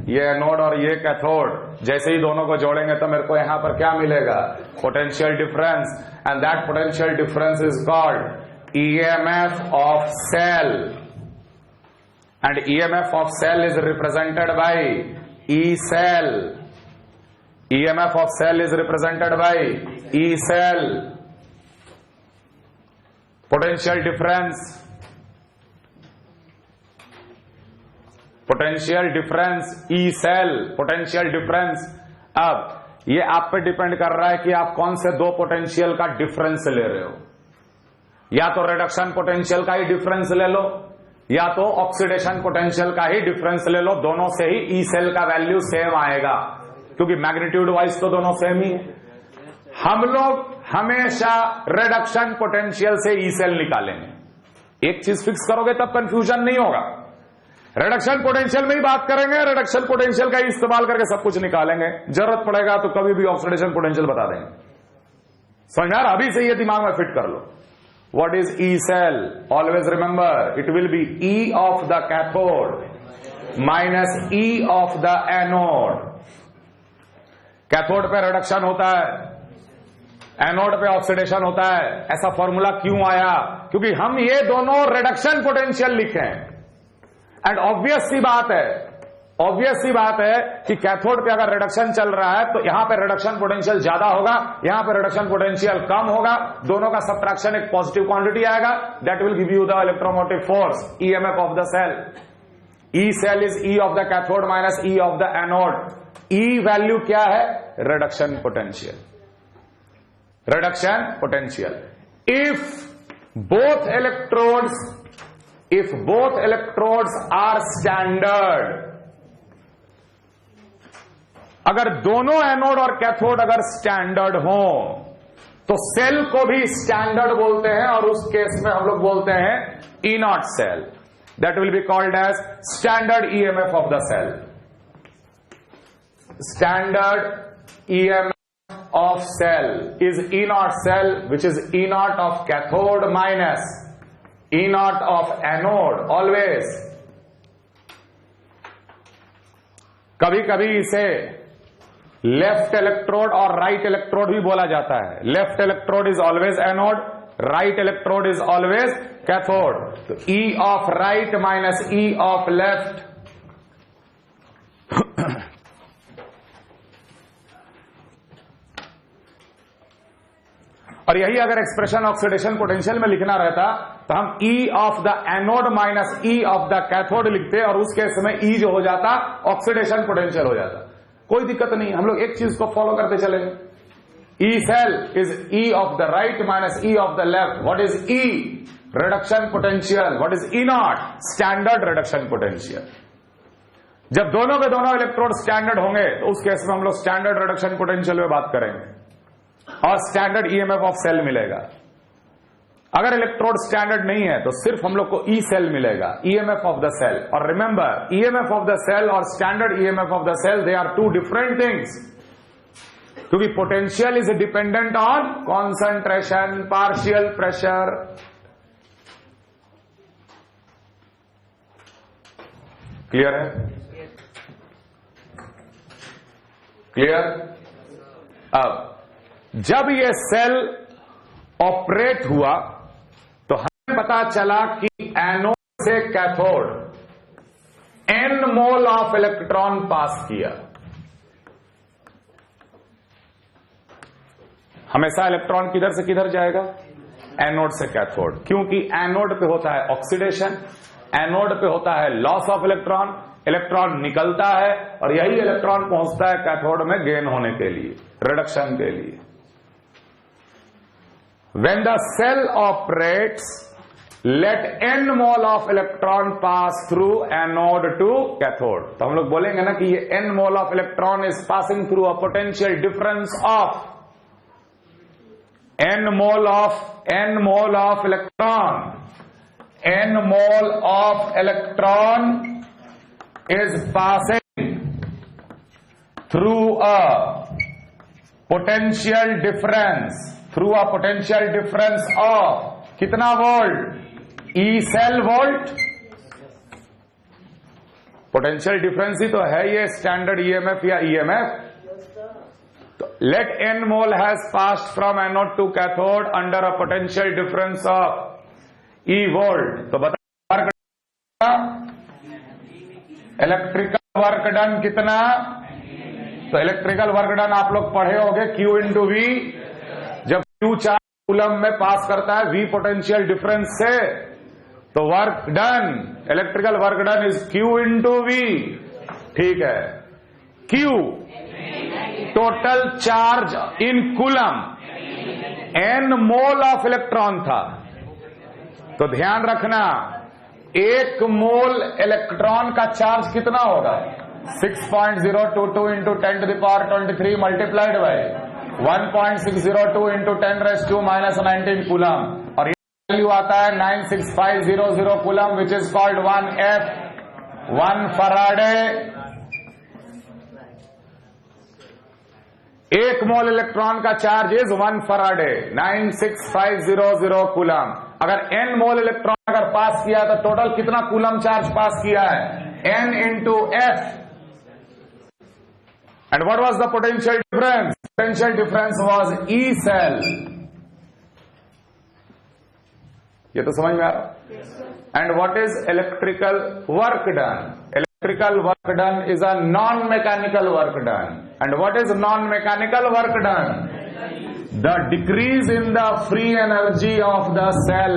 ये एनोड और ये कैथोड। जैसे ही दोनों को जोड़ेंगे तो मेरे को यहां पर क्या मिलेगा? Potential difference, and that potential difference is called EMF of cell, and EMF of cell is represented by E cell. EMF of cell is represented by E cell. Potential difference, potential difference E cell, potential difference. अब ये आप पे depend कर रहा है कि आप कौन से 2 पोटेंशियल का डिफरेंस ले रहे हो। या तो रिडक्शन पोटेंशियल का ही डिफरेंस ले लो या तो ऑक्सीडेशन पोटेंशियल का ही डिफरेंस ले लो। दोनों से ही ई सेल का वैल्यू सेम आएगा क्योंकि मैग्नीट्यूड वाइज तो दोनों सेम ही है। हम लोग हमेशा रिडक्शन पोटेंशियल से ई सेल निकालेंगे। एक चीज फिक्स करोगे तब कंफ्यूजन नहीं होगा। रिडक्शन पोटेंशियल में ही बात करेंगे, रिडक्शन पोटेंशियल का इस्तेमाल करके सब कुछ निकालेंगे। जरूरत पड़ेगा तो कभी भी ऑक्सीडेशन पोटेंशियल बता देंगे। समझ में? अभी से ये दिमाग में फिट कर लो। What is E cell? Always remember it will be E of the cathode minus E of the anode. Cathode पे रिडक्शन होता है, एनोड पे ऑक्सीडेशन होता है। ऐसा फॉर्मूला क्यों आया? क्योंकि हम ये दोनों रिडक्शन पोटेंशियल लिखे हैं। एंड ऑब्वियस सी बात है कि कैथोड पे अगर रिडक्शन चल रहा है तो यहां पे रिडक्शन पोटेंशियल ज्यादा होगा, यहां पे रिडक्शन पोटेंशियल कम होगा। दोनों का सबट्रैक्शन एक पॉजिटिव क्वांटिटी आएगा। That will give you the electromotive force, EMF of the cell. E cell is E of the cathode minus E of the anode. E value क्या है? Reduction potential. Reduction potential. If both electrodes are standard, अगर दोनों anode और cathode अगर standard हो तो cell को भी स्टैंडर्ड बोलते हैं और उस केस में हम लोग बोलते हैं E naught cell. That will be called as standard EMF of the cell. Standard EMF of cell is E naught cell, which is E naught of cathode minus E naught of anode always. कभी कभी इसे left electrode और right electrode भी बोला जाता है. Left electrode is always anode, right electrode is always cathode. तो E of right minus E of left. और यही अगर एक्सप्रेशन ऑक्सीडेशन पोटेंशियल में लिखना रहता तो हम E of the anode minus E of the cathode लिखते और उस केस में E जो हो जाता ऑक्सीडेशन पोटेंशियल हो जाता. कोई दिक्कत नहीं, हम लोग एक चीज को फॉलो करते चलेंगे. E cell is E of the right minus E of the left. What is E? Reduction potential. What is E naught? Standard reduction potential. जब दोनों के दोनों इलेक्ट्रोड स्टैंडर्ड होंगे तो उस केस में हम लोग स्टैंडर्ड रिडक्शन पोटेंशियल में बात करेंगे और स्टैंडर्ड ईएमएफ ऑफ सेल मिलेगा. अगर इलेक्ट्रोड स्टैंडर्ड नहीं है तो सिर्फ हम लोग को ई सेल मिलेगा, ईएमएफ ऑफ द सेल. और remember, EMF of the cell और standard EMF of the cell, they are two different things. क्योंकि potential is dependent on concentration, partial pressure. Clear है? क्लियर? अब जब ये सेल ऑपरेट हुआ तो हमें पता चला कि एनोड से cathode n mole of electron pass किया. हमेशा इलेक्ट्रॉन किधर से किधर जाएगा? एनोड से कैथोड. क्योंकि एनोड पे होता है ऑक्सीडेशन, एनोड पे होता है लॉस ऑफ इलेक्ट्रॉन. इलेक्ट्रॉन निकलता है और यही इलेक्ट्रॉन पहुंचता है कैथोड में गेन होने के लिए, रिडक्शन के लिए. When the cell operates, let n mole of electron pass through anode to cathode. तो हम लोग बोलेंगे ना कि ये n mole of electron is passing through a potential difference of n mole of electron. N mole of electron is passing through a potential difference. Through a potential difference of कितना volt? E cell volt. Potential difference ही तो है ये standard EMF या EMF. तो let n mole has passed from anode to cathode under a potential difference of E volt. तो बता electrical work done कितना? तो इलेक्ट्रिकल वर्क डन आप लोग पढ़े होंगे Q इंटू वी. जब Q चार्ज कूलम में पास करता है V पोटेंशियल डिफरेंस से तो work done, electrical work done is Q into V. ठीक है. Q total charge in coulomb, n mole of electron था. तो ध्यान रखना, एक मोल इलेक्ट्रॉन का चार्ज कितना होगा? 6.022 into 10 to the power 23 multiplied by 1.602 into 10 raise to minus 19 coulomb. और ये वैल्यू आता है 96500 coulomb, which is called 1F, 1 faraday. एक मोल इलेक्ट्रॉन का चार्ज इज 1 फराडे, 96500 कूलम. अगर n मोल इलेक्ट्रॉन अगर पास किया तो टोटल कितना कूलम चार्ज पास किया है? n into F. And what was the potential difference? Potential difference was E cell. ये तो समझ में आ रहा? And what is electrical work done? Electrical work done is a non-mechanical work done. And what is non-mechanical work done? The decrease in the free energy of the cell.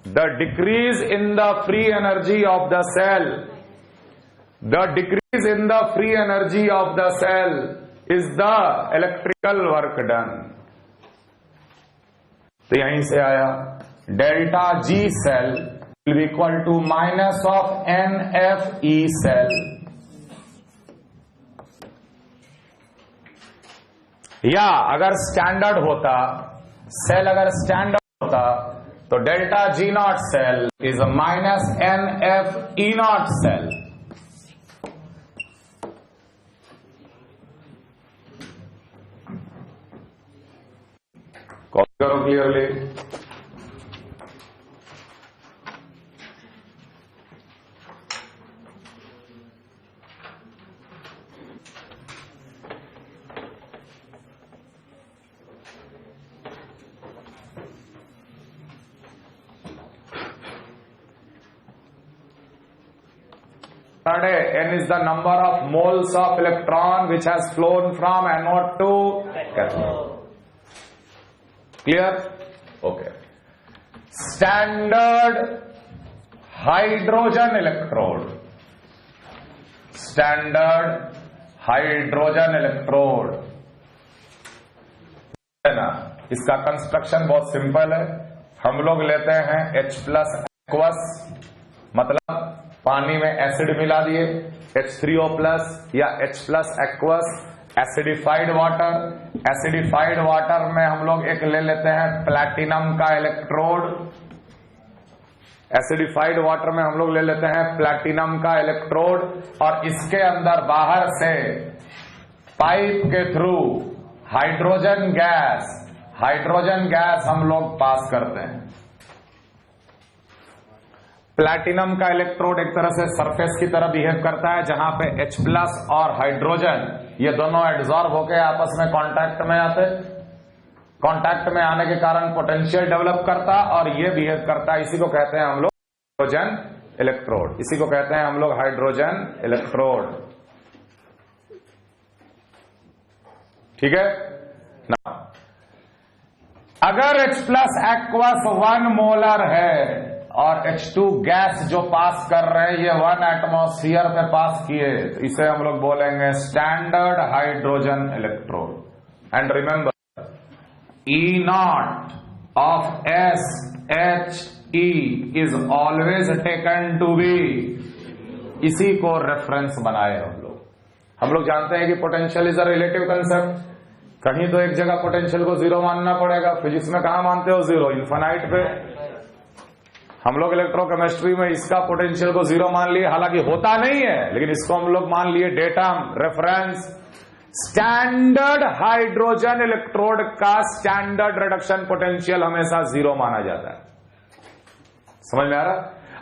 The decrease in the free energy of the cell. The decrease in the free energy of the cell is the electrical work done. तो यहीं से आया delta G cell will be equal to minus of NF E cell. या अगर स्टैंडर्ड होता, cell अगर स्टैंडर्ड होता तो delta G naught cell is minus n F E naught cell. Copy करो clearly. N is the number of moles of electron which has flown from anode to cathode. Clear? Okay. Standard hydrogen electrode. Standard hydrogen electrode है ना, इसका construction बहुत simple है। हम लोग लेते हैं H प्लस एक्वस, मतलब पानी में एसिड मिला दिए, H3O प्लस या H plus aqueous, acidified water. Acidified water में हम लोग एक ले लेते हैं प्लैटिनम का इलेक्ट्रोड। एसिडिफाइड वाटर में हम लोग ले लेते हैं प्लैटिनम का इलेक्ट्रोड और इसके अंदर बाहर से पाइप के थ्रू हाइड्रोजन गैस हम लोग पास करते हैं। प्लैटिनम का इलेक्ट्रोड एक तरह से सरफेस की तरह बिहेव करता है, जहां पे H प्लस और हाइड्रोजन ये दोनों एड्सॉर्ब होकर आपस में कांटेक्ट में आते। कांटेक्ट में आने के कारण पोटेंशियल डेवलप करता और ये बिहेव करता है। इसी को कहते हैं हम लोग हाइड्रोजन इलेक्ट्रोड। इसी को कहते हैं हम लोग हाइड्रोजन इलेक्ट्रोड। ठीक है ना। अगर H प्लस एक्वस 1 मोलर है और H2 गैस जो पास कर रहे हैं ये 1 एटमॉस्फेयर पे पास किए, तो इसे हम लोग बोलेंगे standard hydrogen electrode. And remember E naught of SHE is always taken to be, इसी को रेफरेंस बनाए हम लोग जानते हैं कि potential is a relative concept. कहीं तो एक जगह पोटेंशियल को जीरो मानना पड़ेगा। फिजिक्स में कहां मानते हो जीरो? इन्फिनाइट पे। हम लोग इलेक्ट्रोकेमिस्ट्री में इसका पोटेंशियल को जीरो मान लिए, हालांकि होता नहीं है, लेकिन इसको हम लोग मान लिए datum, reference. Standard hydrogen electrode का स्टैंडर्ड रिडक्शन पोटेंशियल हमेशा जीरो माना जाता है। समझ में आ रहा?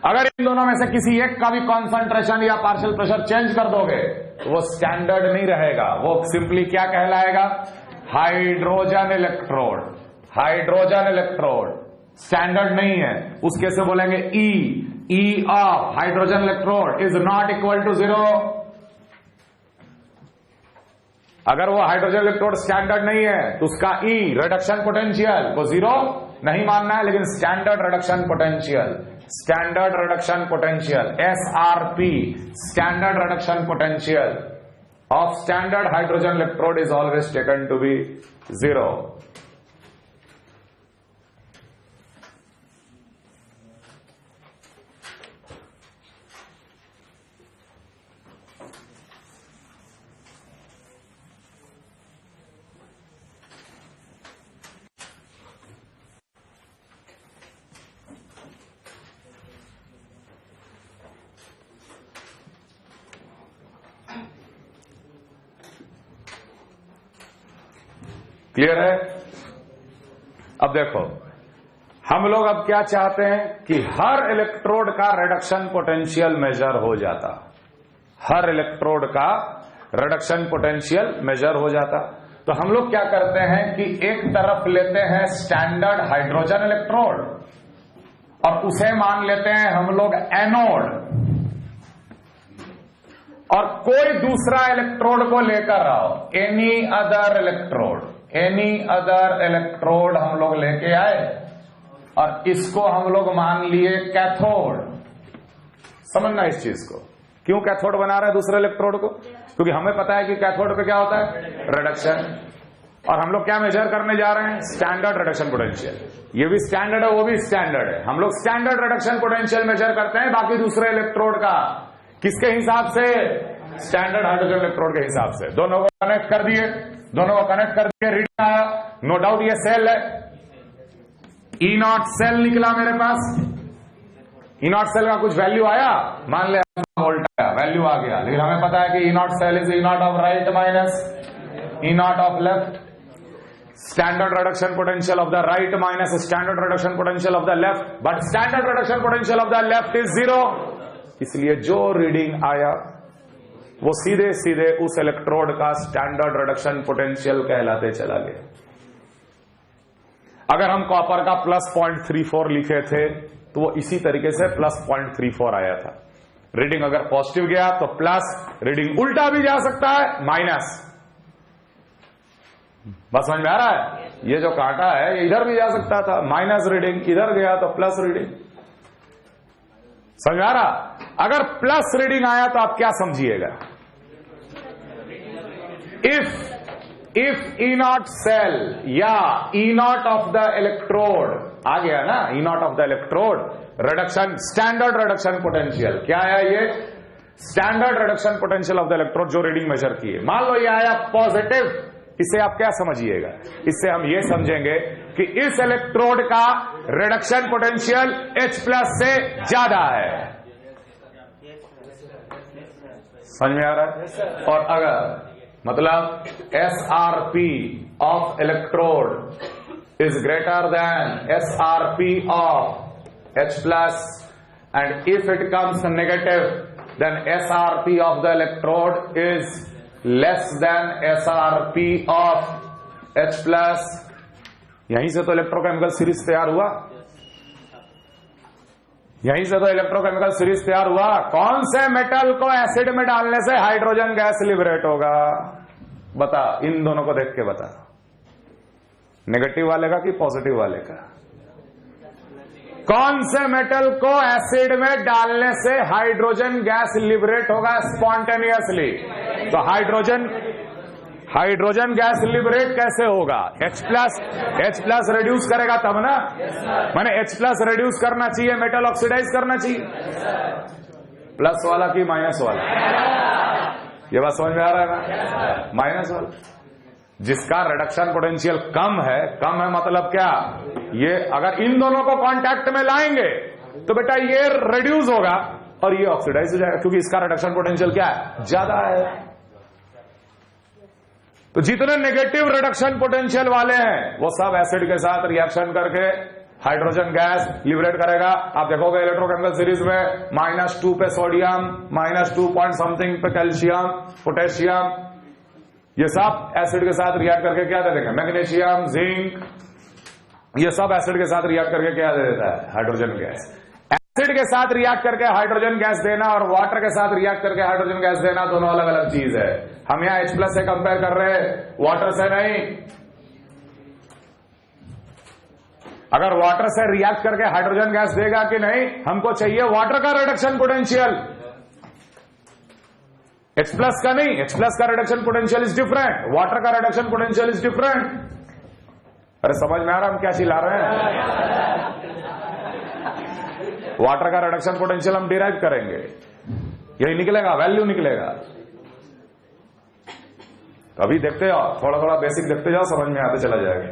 अगर इन दोनों में से किसी एक का भी कॉन्सेंट्रेशन या पार्शियल प्रेशर चेंज कर दोगे तो वो स्टैंडर्ड नहीं रहेगा, वो सिंपली क्या कहलाएगा? Hydrogen electrode. Hydrogen electrode standard नहीं है, उसके से बोलेंगे E of hydrogen electrode is not equal to zero. अगर वो हाइड्रोजन इलेक्ट्रोड स्टैंडर्ड नहीं है तो उसका ई रिडक्शन पोटेंशियल को जीरो नहीं मानना है, लेकिन standard reduction potential SRP, standard reduction potential of standard hydrogen electrode is always taken to be zero. Clear है? अब देखो, हम लोग अब क्या चाहते हैं कि हर इलेक्ट्रोड का रिडक्शन पोटेंशियल मेजर हो जाता। हर इलेक्ट्रोड का रिडक्शन पोटेंशियल मेजर हो जाता। तो of हम लोग क्या करते हैं कि एक तरफ लेते हैं स्टैंडर्ड हाइड्रोजन इलेक्ट्रोड और उसे मान लेते हैं हम लोग एनोड, और कोई दूसरा इलेक्ट्रोड को लेकर आओ, एनी अदर इलेक्ट्रोड हम लोग लेके आए और इसको हम लोग मान लिए कैथोड। समझना इस चीज को, क्यों कैथोड बना रहे हैं दूसरे इलेक्ट्रोड को? क्योंकि हमें पता है कि कैथोड पे क्या होता है? रिडक्शन। और हम लोग क्या मेजर करने जा रहे हैं? Standard reduction potential. ये भी स्टैंडर्ड है, वो भी स्टैंडर्ड है। हम लोग स्टैंडर्ड रिडक्शन पोटेंशियल मेजर करते हैं बाकी दूसरे इलेक्ट्रोड का। किसके हिसाब से? स्टैंडर्ड हाइड्रोजन इलेक्ट्रोड के हिसाब से। दोनों को कनेक्ट कर दिए, रीडिंग आया, नो डाउट ये सेल है, ई नॉट सेल निकला मेरे पास। ई नॉट सेल का कुछ वैल्यू आया, मान ले वोल्ट आया, वैल्यू आ गया, लेकिन हमें पता है कि E naught cell is E naught of right minus E naught of left. Standard reduction potential of the right minus standard reduction potential of the left, but standard reduction potential of the left is 0, इसलिए जो reading आया वो सीधे सीधे उस electrode का standard reduction potential कहलाते चला गया। अगर हम कॉपर का +0.34 लिखे थे तो वो इसी तरीके से +0.34 आया था। रीडिंग अगर पॉजिटिव गया तो प्लस, रीडिंग उल्टा भी जा सकता है, माइनस। बस समझ में आ रहा है? ये जो कांटा है ये इधर भी जा सकता था, माइनस रीडिंग, इधर गया तो प्लस रीडिंग। समझ आ रहा? अगर प्लस रीडिंग आया तो आप क्या समझिएगा? इफ ई नॉट सेल या E naught of the electrode आ गया ना, E naught of the electrode reduction, standard reduction potential क्या है? ये standard reduction potential of the electrode जो रीडिंग मेजर की है। मान लो ये आया पॉजिटिव, इससे आप क्या समझिएगा? इससे हम ये समझेंगे कि इस इलेक्ट्रोड का रिडक्शन पोटेंशियल H+ से ज्यादा है। समझ में आ रहा है? और अगर मतलब SRP of electrode is greater than SRP of H+ and if it comes negative then SRP of the electrode is less than SRP of H+। यहीं से तो इलेक्ट्रोकेमिकल सीरीज तैयार हुआ, यहीं से तो इलेक्ट्रोकेमिकल सीरीज तैयार हुआ। कौन से मेटल को एसिड में डालने से हाइड्रोजन गैस लिबरेट होगा? बता, इन दोनों को देख के बता, नेगेटिव वाले का कि पॉजिटिव वाले का? कौन से मेटल को एसिड में डालने से हाइड्रोजन गैस लिबरेट होगा स्पॉन्टेनियसली? तो हाइड्रोजन गैस लिबरेट कैसे होगा? H+ रिड्यूस करेगा तब ना। माने H+ रिड्यूस करना चाहिए, मेटल ऑक्सीडाइज करना चाहिए। प्लस वाला कि माइनस वाला? ये बात समझ में आ रहा है ना? माइनस वाला, जिसका रिडक्शन पोटेंशियल कम है मतलब क्या? ये अगर इन दोनों को कांटेक्ट में लाएंगे तो बेटा ये रिड्यूस होगा और ये ऑक्सीडाइज हो जाएगा, क्योंकि इसका रिडक्शन पोटेंशियल क्या है? ज्यादा है। तो जितने नेगेटिव रिडक्शन पोटेंशियल वाले हैं वो सब एसिड के साथ रिएक्शन करके हाइड्रोजन गैस लिबरेट करेगा। आप देखोगे इलेक्ट्रोकेमिकल सीरीज में -2 पे सोडियम, -2 पॉइंट समथिंग पे कैल्शियम, पोटेशियम, ये सब एसिड के साथ रिएक्ट करके क्या दे देंगे? मैग्नीशियम, जिंक, ये सब एसिड के साथ रिएक्ट करके क्या दे देता है? Hydrogen gas. एसिड के साथ रिएक्ट करके हाइड्रोजन गैस देना और वाटर के साथ रिएक्ट करके हाइड्रोजन गैस देना दोनों अलग अलग चीज है। हम यहां H+ से कंपेयर कर रहे हैं, वाटर से नहीं। अगर वाटर से रिएक्ट करके हाइड्रोजन गैस देगा कि नहीं, हमको चाहिए वाटर का रिडक्शन पोटेंशियल, H+ का नहीं। H+ का reduction potential is different, water का रिडक्शन पोटेंशियल इज डिफरेंट। अरे समझ में आ रहा हम क्या चिल्ला रहे हैं? वाटर का रिडक्शन पोटेंशियल हम डिराइव करेंगे, यही निकलेगा, वैल्यू निकलेगा। तो अभी देखते जाओ, थोड़ा थोड़ा बेसिक देखते जाओ, समझ में आते चला जाएगा।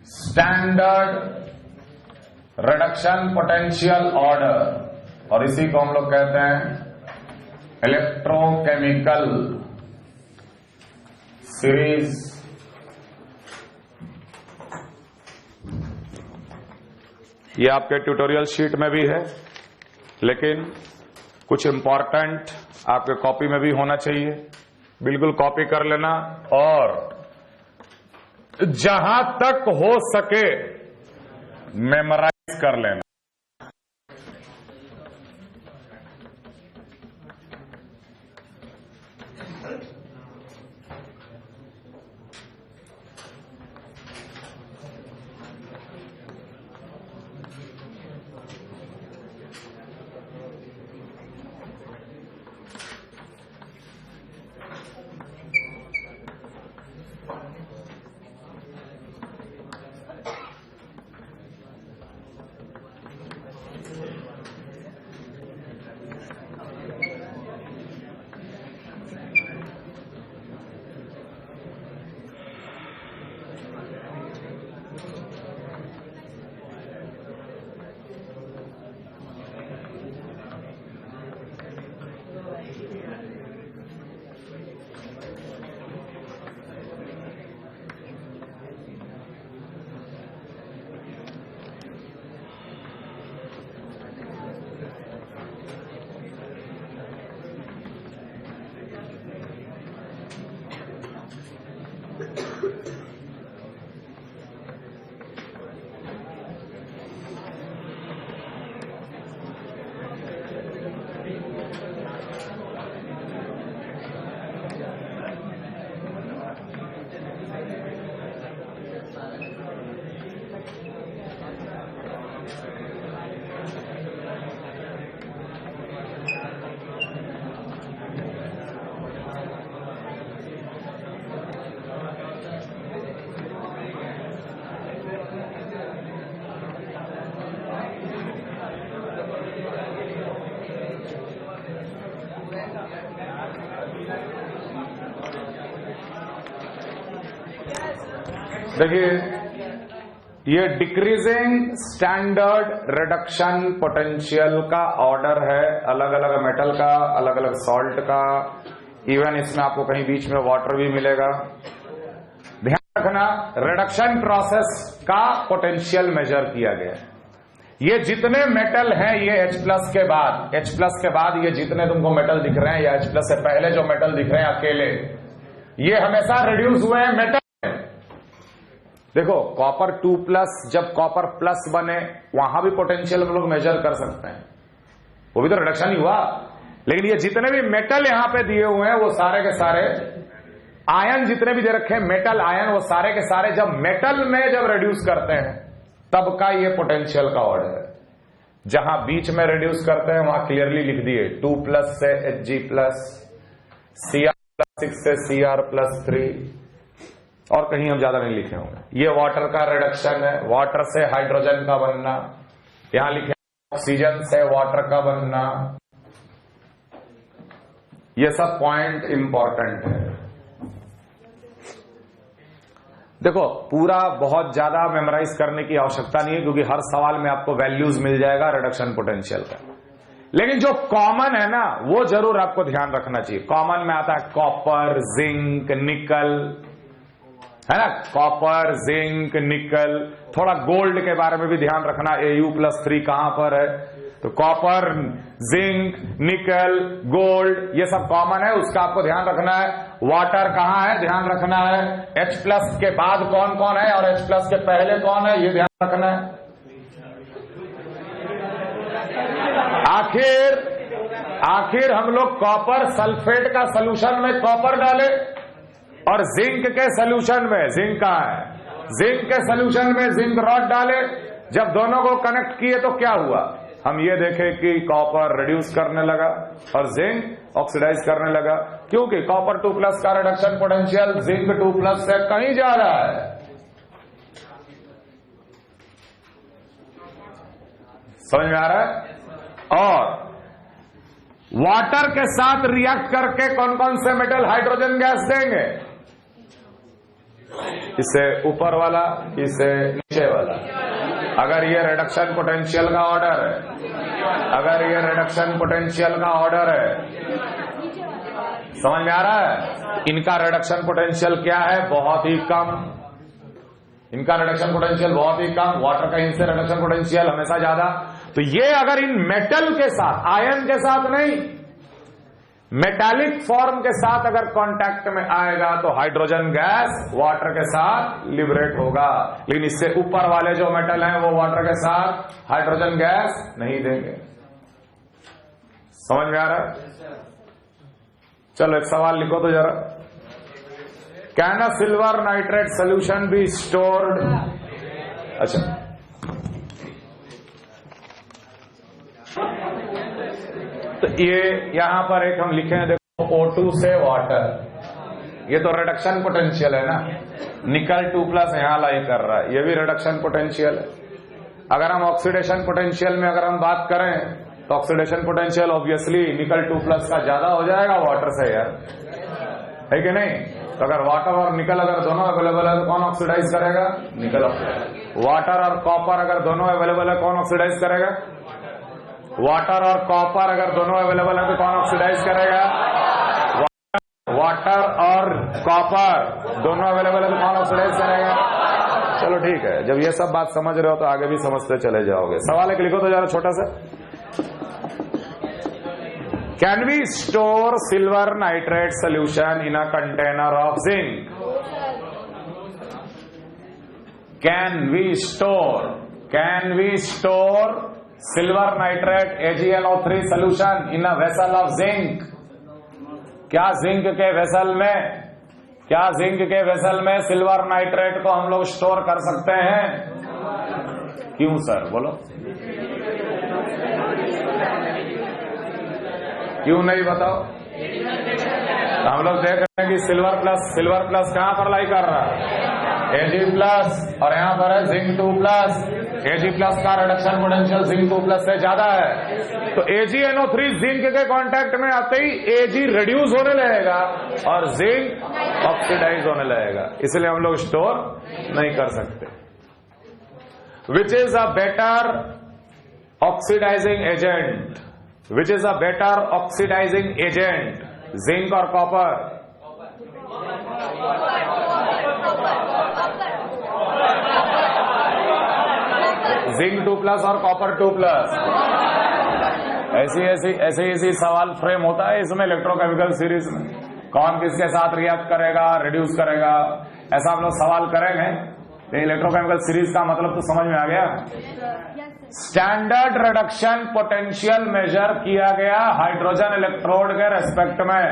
स्टैंडर्ड रिडक्शन पोटेंशियल ऑर्डर, और इसी को हम लोग कहते हैं इलेक्ट्रोकेमिकल सीरीज। ये आपके ट्यूटोरियल शीट में भी है, लेकिन कुछ इंपॉर्टेंट आपके कॉपी में भी होना चाहिए। बिल्कुल कॉपी कर लेना और जहां तक हो सके मेमोराइज कर लेना। देखिए, ये डिक्रीजिंग स्टैंडर्ड रिडक्शन पोटेंशियल का ऑर्डर है, अलग अलग मेटल का, अलग अलग सॉल्ट का, इवन इसमें आपको कहीं बीच में वाटर भी मिलेगा। ध्यान रखना, रिडक्शन प्रोसेस का पोटेंशियल मेजर किया गया है। ये जितने मेटल हैं, ये H+ के बाद ये जितने तुमको मेटल दिख रहे हैं या H+ से पहले जो मेटल दिख रहे हैं अकेले, ये हमेशा रिड्यूस हुए हैं मेटल। देखो, कॉपर 2+, जब कॉपर प्लस बने वहां भी पोटेंशियल हम लोग मेजर कर सकते हैं, वो भी तो रिडक्शन ही हुआ। लेकिन ये जितने भी मेटल यहां पे दिए हुए हैं वो सारे के सारे आयन, जितने भी दे रखे हैं मेटल आयन, वो सारे के सारे जब मेटल में जब रिड्यूस करते हैं तब का ये पोटेंशियल का ऑर्डर है। जहां बीच में रिड्यूस करते हैं वहां क्लियरली लिख दिए 2+ से Hg+, Cr+6 से Cr+3, और कहीं हम ज्यादा नहीं लिखे होंगे। ये वाटर का रिडक्शन है, वाटर से हाइड्रोजन का बनना, यहां लिखे ऑक्सीजन से वाटर का बनना। ये सब पॉइंट इंपॉर्टेंट है। देखो, पूरा बहुत ज्यादा मेमोराइज करने की आवश्यकता नहीं है, क्योंकि हर सवाल में आपको वैल्यूज मिल जाएगा रिडक्शन पोटेंशियल का। लेकिन जो कॉमन है ना, वो जरूर आपको ध्यान रखना चाहिए। कॉमन में आता है कॉपर, जिंक, निकल, है ना, कॉपर, जिंक, निकल। थोड़ा गोल्ड के बारे में भी ध्यान रखना, Au+3 कहां पर है, तो कॉपर, जिंक, निकल, गोल्ड, ये सब कॉमन है, उसका आपको ध्यान रखना है। वाटर कहां है, ध्यान रखना है। H+ के बाद कौन कौन है और H+ के पहले कौन है, ये ध्यान रखना है। आखिर हम लोग कॉपर सल्फेट का सोल्यूशन में कॉपर डाले और जिंक के सोल्यूशन में, जिंक कहां है, जिंक के सोल्यूशन में जिंक रॉड डाले। जब दोनों को कनेक्ट किए तो क्या हुआ, हम ये देखे कि कॉपर रिड्यूस करने लगा और जिंक ऑक्सीडाइज करने लगा, क्योंकि कॉपर 2+ का रिडक्शन पोटेंशियल जिंक 2+ से कहीं ज्यादा है। समझ में आ रहा है। और वाटर के साथ रिएक्ट करके कौन कौन से मेटल हाइड्रोजन गैस देंगे, इससे ऊपर वाला, इससे नीचे वाला। अगर ये रिडक्शन पोटेंशियल का ऑर्डर है, अगर ये रिडक्शन पोटेंशियल का ऑर्डर है, समझ में आ रहा है। इनका रिडक्शन पोटेंशियल क्या है, बहुत ही कम। इनका रिडक्शन पोटेंशियल बहुत ही कम, वाटर का इनसे रिडक्शन पोटेंशियल हमेशा ज्यादा। तो ये अगर इन मेटल के साथ, आयन के साथ नहीं, मेटालिक फॉर्म के साथ अगर कांटेक्ट में आएगा तो हाइड्रोजन गैस वाटर के साथ लिबरेट होगा। लेकिन इससे ऊपर वाले जो मेटल हैं वो वाटर के साथ हाइड्रोजन गैस नहीं देंगे। समझ में आ रहा है। चलो एक सवाल लिखो तो जरा, can a silver nitrate solution be stored. अच्छा, तो ये यहां पर एक हम लिखे हैं, देखो O2 से वाटर, ये तो रिडक्शन पोटेंशियल है ना। निकल 2+ यहां लाई कर रहा है, ये भी रिडक्शन पोटेंशियल है। अगर हम ऑक्सीडेशन पोटेंशियल में अगर हम बात करें तो ऑक्सीडेशन पोटेंशियल ऑब्वियसली निकल 2+ का ज्यादा हो जाएगा वाटर से, यार है कि नहीं। तो अगर वाटर और निकल अगर दोनों अवेलेबल है तो कौन ऑक्सीडाइज करेगा, निकल ऑक्सीडाइज। वाटर और कॉपर अगर दोनों अवेलेबल है कौन ऑक्सीडाइज करेगा, वाटर और कॉपर अगर दोनों अवेलेबल है तो कौन ऑक्सीडाइज करेगा, वाटर और कॉपर दोनों अवेलेबल है तो कौन ऑक्सीडाइज करेगा। चलो ठीक है, जब ये सब बात समझ रहे हो तो आगे भी समझते चले जाओगे। सवाल एक लिखो तो जरा छोटा सा, can we store silver nitrate solution in a container of zinc. Can we store silver nitrate AgNO3 solution in a vessel of zinc? क्या जिंक के वेसल में सिल्वर नाइट्रेट को हम लोग स्टोर कर सकते हैं? क्यों सर, बोलो क्यों नहीं, बताओ। तो हम लोग देख रहे हैं कि सिल्वर प्लस कहां पर लाई कर रहा है? Ag+ और यहां पर है जिंक 2+। Ag+ का रिडक्शन पोटेंशियल जिंक 2+ से ज्यादा है, तो AgNO3 जिंक के कांटेक्ट में आते ही Ag रिड्यूस होने लगेगा और जिंक ऑक्सीडाइज होने लगेगा, इसलिए हम लोग स्टोर नहीं कर सकते। Which is a better oxidizing agent? Zinc और कॉपर? जिंक 2+ और कॉपर 2+। ऐसी सवाल फ्रेम होता है इसमें इलेक्ट्रोकेमिकल सीरीज में, कौन किसके साथ रिएक्ट करेगा, रिड्यूस करेगा, ऐसा हम लोग सवाल करेंगे। इलेक्ट्रोकेमिकल सीरीज का मतलब तो समझ में आ गया। स्टैंडर्ड रिडक्शन पोटेंशियल मेजर किया गया हाइड्रोजन इलेक्ट्रोड के रेस्पेक्ट में,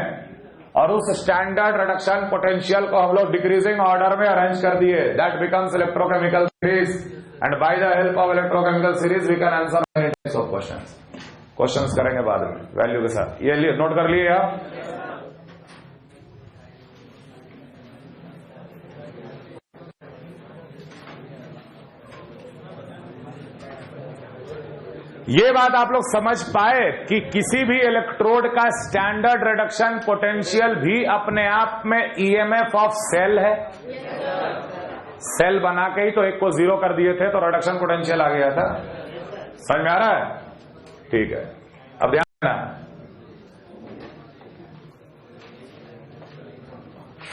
और उस स्टैंडर्ड रिडक्शन पोटेंशियल को हम लोग डिक्रीजिंग ऑर्डर में अरेंज कर दिए। That becomes electrochemical series, and by the help of electrochemical series we can answer many types of questions करेंगे बाद में वैल्यू के साथ। ये लिए नोट कर लिए आप। ये बात आप लोग समझ पाए कि किसी भी इलेक्ट्रोड का स्टैंडर्ड रिडक्शन पोटेंशियल भी अपने आप में ईएमएफ ऑफ सेल है। सेल बना के ही तो एक को 0 कर दिए थे तो रिडक्शन पोटेंशियल आ गया था। समझ में आ रहा है? ठीक है, अब ध्यान देना।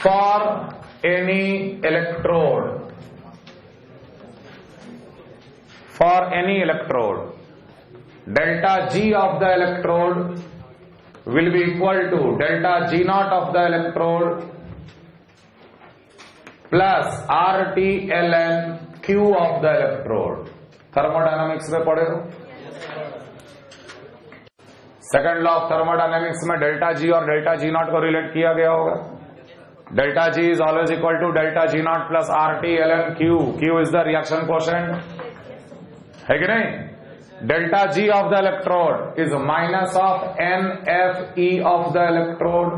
For any electrode delta G of the electrode will be equal to delta G naught of the electrode plus RT ln Q of the electrode। Thermodynamics में पढ़े हो, सेकंड लॉ ऑफ थर्मोडायनामिक्स में डेल्टा G और delta G naught को relate किया गया होगा। Delta G is always equal to delta G naught plus RT ln Q। Q is the reaction quotient, है कि नहीं? Delta G of the electrode is minus of NFE of the electrode.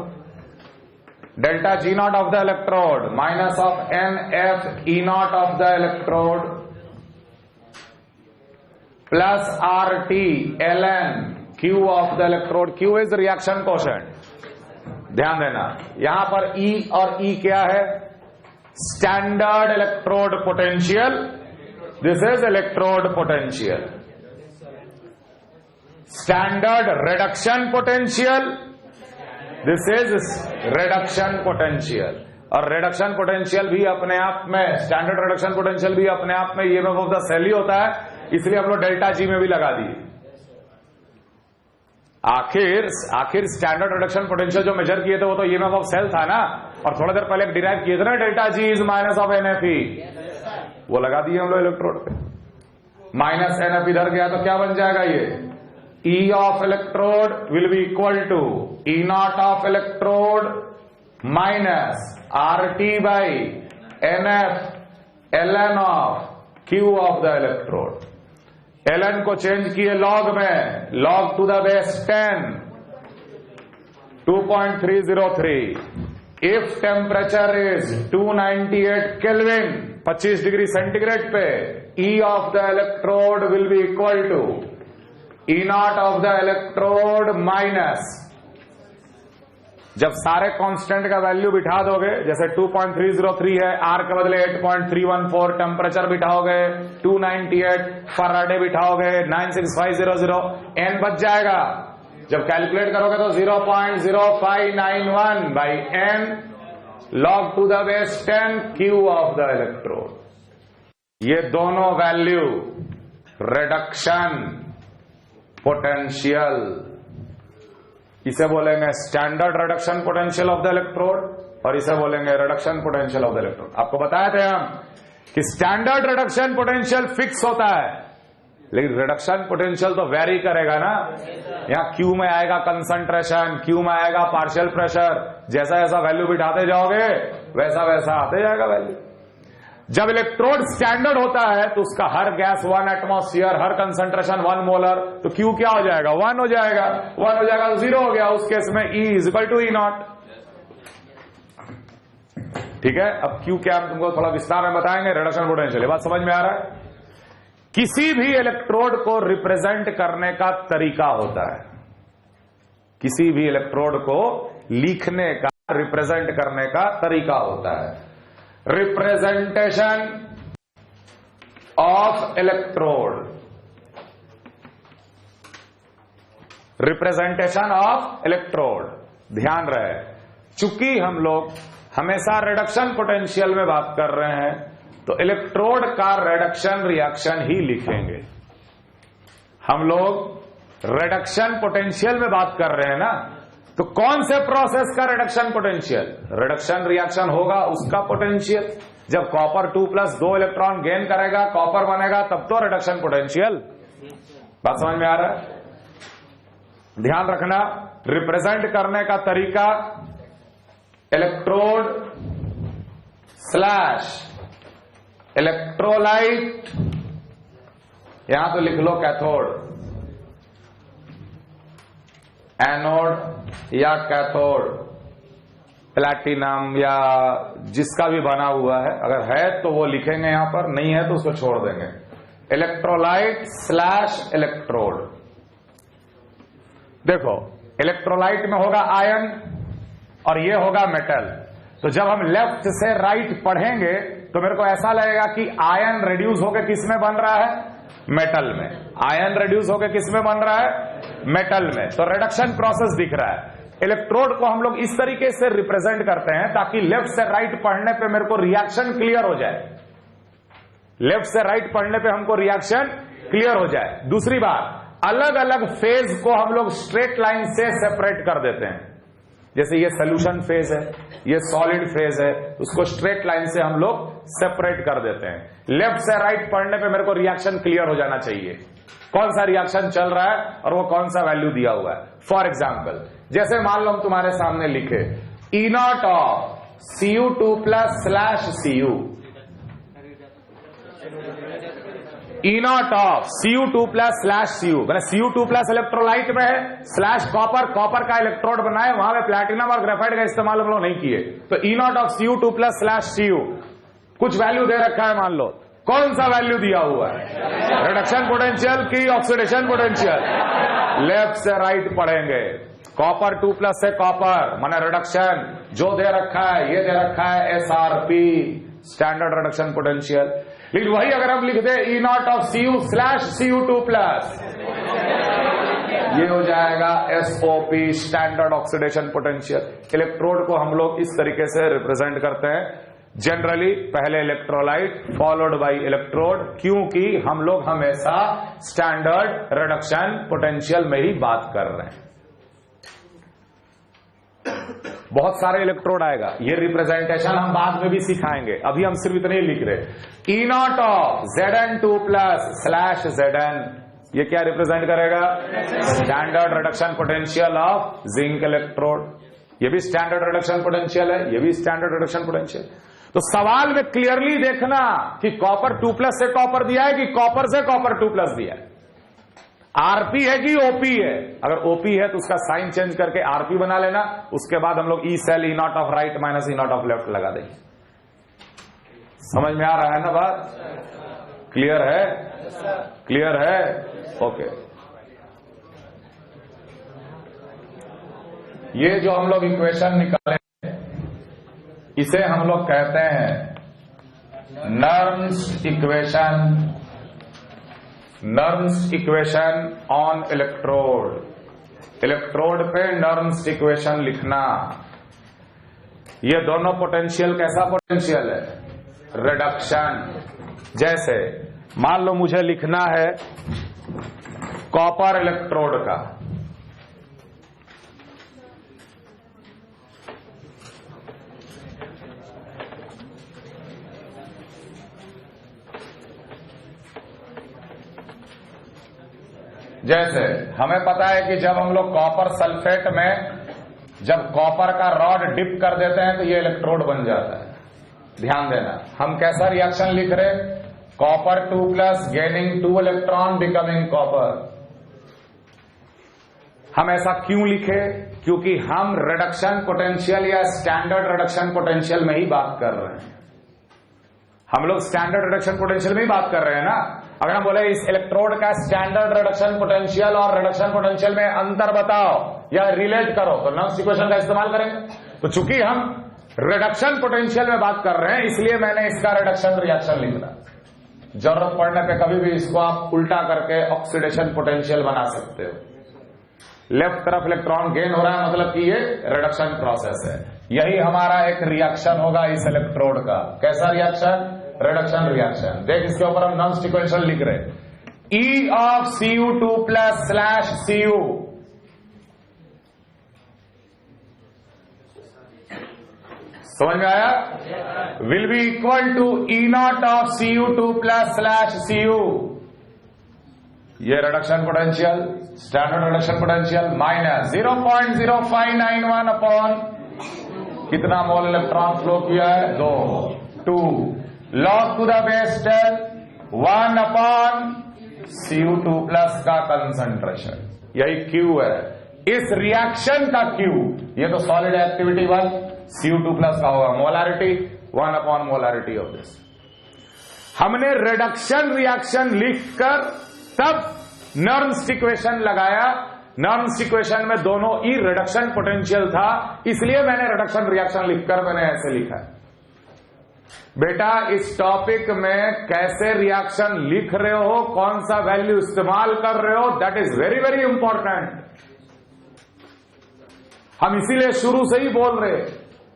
Delta G naught of the electrode minus of NFE naught of the electrode plus RT ln Q of the electrode। Q is the reaction quotient। ध्यान देना, यहां पर E और E क्या है? Standard electrode potential। This is electrode potential। Standard reduction potential, this is reduction potential. और reduction potential भी अपने आप में, स्टैंडर्ड रिडक्शन पोटेंशियल भी अपने आप में ईएमएफ ऑफ द सेल ही होता है, इसलिए हम लोग डेल्टा जी में भी लगा दिए। आखिर स्टैंडर्ड रिडक्शन पोटेंशियल जो मेजर किए थे वो तो ईएमएफ ऑफ सेल था ना, और थोड़ा देर पहले डिराइव किए थे ना delta G is minus of nFE, वो लगा दिए हम लोग इलेक्ट्रोड पे। माइनस एनएफ इधर गया तो क्या बन जाएगा? ये E of electrode will be equal to E naught of electrode minus RT by NF ln of Q of the electrode। ln को चेंज किए log में, log to the base 10, 2.303। if temperature is 298 Kelvin, 25 degree centigrade पे, E of the electrode will be equal to E naught of the electrode minus, जब सारे constant का value बिठा दोगे, जैसे 2.303 है, R के बदले 8.314, टेम्परेचर बिठाओगे 298, फराडे बिठाओगे 96500, N बच जाएगा। जब कैलकुलेट करोगे तो 0.0591 by N log to the base 10 Q of the electrode। ये दोनों वैल्यू रिडक्शन पोटेंशियल, इसे बोलेंगे standard reduction potential of the electrode, और इसे बोलेंगे reduction potential of the electrode. आपको बताए थे हम कि स्टैंडर्ड रिडक्शन पोटेंशियल फिक्स होता है, लेकिन रिडक्शन पोटेंशियल तो वेरी करेगा ना। यहां क्यू में आएगा कंसंट्रेशन, क्यू में आएगा पार्शियल प्रेशर, जैसा जैसा वैल्यू बिठाते जाओगे वैसा वैसा आते जाएगा वैल्यू। जब इलेक्ट्रोड स्टैंडर्ड होता है तो उसका हर गैस 1 एटमॉस्फेयर, हर कंसंट्रेशन 1 मोलर, तो क्यू क्या हो जाएगा 1 हो जाएगा, 1 हो जाएगा तो 0 हो गया। उस केस में E = E0। ठीक है, अब क्यू क्या हम तुमको थोड़ा विस्तार में बताएंगे। रिडक्शन पोटेंशियल, ये बात समझ में आ रहा है। किसी भी इलेक्ट्रोड को रिप्रेजेंट करने का तरीका होता है, किसी भी इलेक्ट्रोड को लिखने का, रिप्रेजेंट करने का तरीका होता है। Representation of electrode, representation of electrode, ध्यान रहे, चूंकि हम लोग हमेशा रिडक्शन पोटेंशियल में बात कर रहे हैं तो इलेक्ट्रोड का रिडक्शन रिएक्शन ही लिखेंगे। हम लोग रिडक्शन पोटेंशियल में बात कर रहे हैं ना, तो कौन से प्रोसेस का रिडक्शन पोटेंशियल, रिडक्शन रिएक्शन होगा उसका पोटेंशियल। जब कॉपर 2+ 2 इलेक्ट्रॉन गेन करेगा, कॉपर बनेगा, तब तो रिडक्शन पोटेंशियल। बात समझ में आ रहा है? ध्यान रखना, रिप्रेजेंट करने का तरीका इलेक्ट्रोड / इलेक्ट्रोलाइट, यहां तो लिख लो कैथोड, एनोड या कैथोड, प्लैटिनम या जिसका भी बना हुआ है, अगर है तो वो लिखेंगे यहां पर, नहीं है तो उसको छोड़ देंगे। Electrolyte / electrode. देखो, इलेक्ट्रोलाइट में होगा आयन और ये होगा मेटल। तो जब हम लेफ्ट से राइट पढ़ेंगे तो मेरे को ऐसा लगेगा कि आयन रिड्यूस होकर किस में बन रहा है, मेटल में। आयन रिड्यूस होकर किस में बन रहा है, मेटल में। तो रिडक्शन प्रोसेस दिख रहा है। इलेक्ट्रोड को हम लोग इस तरीके से रिप्रेजेंट करते हैं ताकि लेफ्ट से राइट पढ़ने पे मेरे को रिएक्शन क्लियर हो जाए, लेफ्ट से राइट पढ़ने पे हमको रिएक्शन क्लियर हो जाए। दूसरी बात, अलग अलग फेज को हम लोग स्ट्रेट लाइन से सेपरेट कर देते हैं। जैसे ये सोल्यूशन फेज है, ये सॉलिड फेज है, उसको स्ट्रेट लाइन से हम लोग सेपरेट कर देते हैं। लेफ्ट से राइट पढ़ने पे मेरे को रिएक्शन क्लियर हो जाना चाहिए, कौन सा रिएक्शन चल रहा है और वो कौन सा वैल्यू दिया हुआ है। फॉर एग्जाम्पल, जैसे मान लो हम तुम्हारे सामने लिखे E0 of Cu2+ / Cu, E0 of Cu2+ / Cu, मैंने Cu2+ इलेक्ट्रोलाइट में है, / कॉपर का इलेक्ट्रोड बनाए, वहां पे प्लैटिनम और ग्रेफाइट का इस्तेमाल हम लोग नहीं किए। तो E0 ऑफ Cu2+ / Cu कुछ वैल्यू दे रखा है, मान लो कौन सा वैल्यू दिया हुआ है, रिडक्शन पोटेंशियल की ऑक्सीडेशन पोटेंशियल। लेफ्ट से राइट पढ़ेंगे, कॉपर 2+ से कॉपर माने रिडक्शन, जो दे रखा है ये दे रखा है SRP, स्टैंडर्ड रिडक्शन पोटेंशियल। लेकिन वही अगर हम लिख दे E0 ऑफ Cu / Cu2+, ये हो जाएगा SOP, standard oxidation potential. Electrode को हम लोग इस तरीके से रिप्रेजेंट करते हैं जनरली, पहले इलेक्ट्रोलाइट फॉलोड बाय इलेक्ट्रोड, क्योंकि हम लोग हमेशा स्टैंडर्ड रिडक्शन पोटेंशियल में ही बात कर रहे हैं। बहुत सारे इलेक्ट्रोड आएगा, ये रिप्रेजेंटेशन हम बाद में भी सिखाएंगे, अभी हम सिर्फ इतने ही लिख रहे। E0 ऑफ Zn2+ / Zn, ये क्या रिप्रेजेंट करेगा, standard reduction potential of zinc electrode. ये भी स्टैंडर्ड रिडक्शन पोटेंशियल है, ये भी स्टैंडर्ड रिडक्शन पोटेंशियल। तो सवाल में क्लियरली देखना कि कॉपर 2+ से कॉपर दिया है कि कॉपर से कॉपर 2+ दिया है, आरपी है कि ओपी है। अगर ओपी है तो उसका साइन चेंज करके आरपी बना लेना, उसके बाद हम लोग E0 of right - E0 of left लगा देंगे। समझ में आ रहा है ना बात? क्लियर है? क्लियर है? ओके। ये जो हम लोग इक्वेशन निकाले इसे हम लोग कहते हैं norms equation on electrode. Electrode पे नर्म्स इक्वेशन लिखना। ये दोनों पोटेंशियल कैसा पोटेंशियल है, रिडक्शन। जैसे मान लो मुझे लिखना है कॉपर इलेक्ट्रोड का, जैसे हमें पता है कि जब हम लोग कॉपर सल्फेट में जब कॉपर का रॉड डिप कर देते हैं तो ये इलेक्ट्रोड बन जाता है। ध्यान देना, हम कैसा रिएक्शन लिख रहे, copper 2+ gaining 2 electron becoming copper. हम ऐसा क्यों लिखे? क्योंकि हम रिडक्शन पोटेंशियल या स्टैंडर्ड रिडक्शन पोटेंशियल में ही बात कर रहे हैं। हम लोग स्टैंडर्ड रिडक्शन पोटेंशियल में ही बात कर रहे हैं ना। अगर हम बोले इस इलेक्ट्रोड का स्टैंडर्ड रिडक्शन पोटेंशियल और रिडक्शन पोटेंशियल में अंतर बताओ या रिलेट करो, तो नॉन्स इक्वेशन का इस्तेमाल करेंगे। तो चूंकि हम रिडक्शन पोटेंशियल में बात कर रहे हैं इसलिए मैंने इसका रिडक्शन रिएक्शन लिखा। जरूरत पड़ने पे कभी भी इसको आप उल्टा करके ऑक्सीडेशन पोटेंशियल बना सकते हो। लेफ्ट तरफ इलेक्ट्रॉन गेन हो रहा है मतलब कि ये रिडक्शन प्रोसेस है। यही हमारा एक रिएक्शन होगा इस इलेक्ट्रोड का। कैसा रिएक्शन? Reduction reaction. देख इसके ऊपर हम नॉन सीक्वेंशियल लिख रहे, E of Cu2+/Cu समझ में आया? Will be equal to E0 of Cu2+/Cu। ये reduction potential, standard reduction potential minus 0.0591 upon कितना मोल इलेक्ट्रॉन फ्लो किया है? 2 log to the base 10 1 upon Cu2+ का कंसंट्रेशन। यही Q है इस रिएक्शन का Q। ये तो सॉलिड एक्टिविटी 1 Cu2+ का होगा, molarity 1 upon molarity of this. हमने रिडक्शन रिएक्शन लिखकर तब नर्म्स इक्वेशन लगाया। नर्म्स इक्वेशन में दोनों ई रिडक्शन पोटेंशियल था, इसलिए मैंने रिडक्शन रिएक्शन लिखकर मैंने ऐसे लिखा है। बेटा इस टॉपिक में कैसे रिएक्शन लिख रहे हो, कौन सा वैल्यू इस्तेमाल कर रहे हो, that is very very important. हम इसीलिए शुरू से ही बोल रहे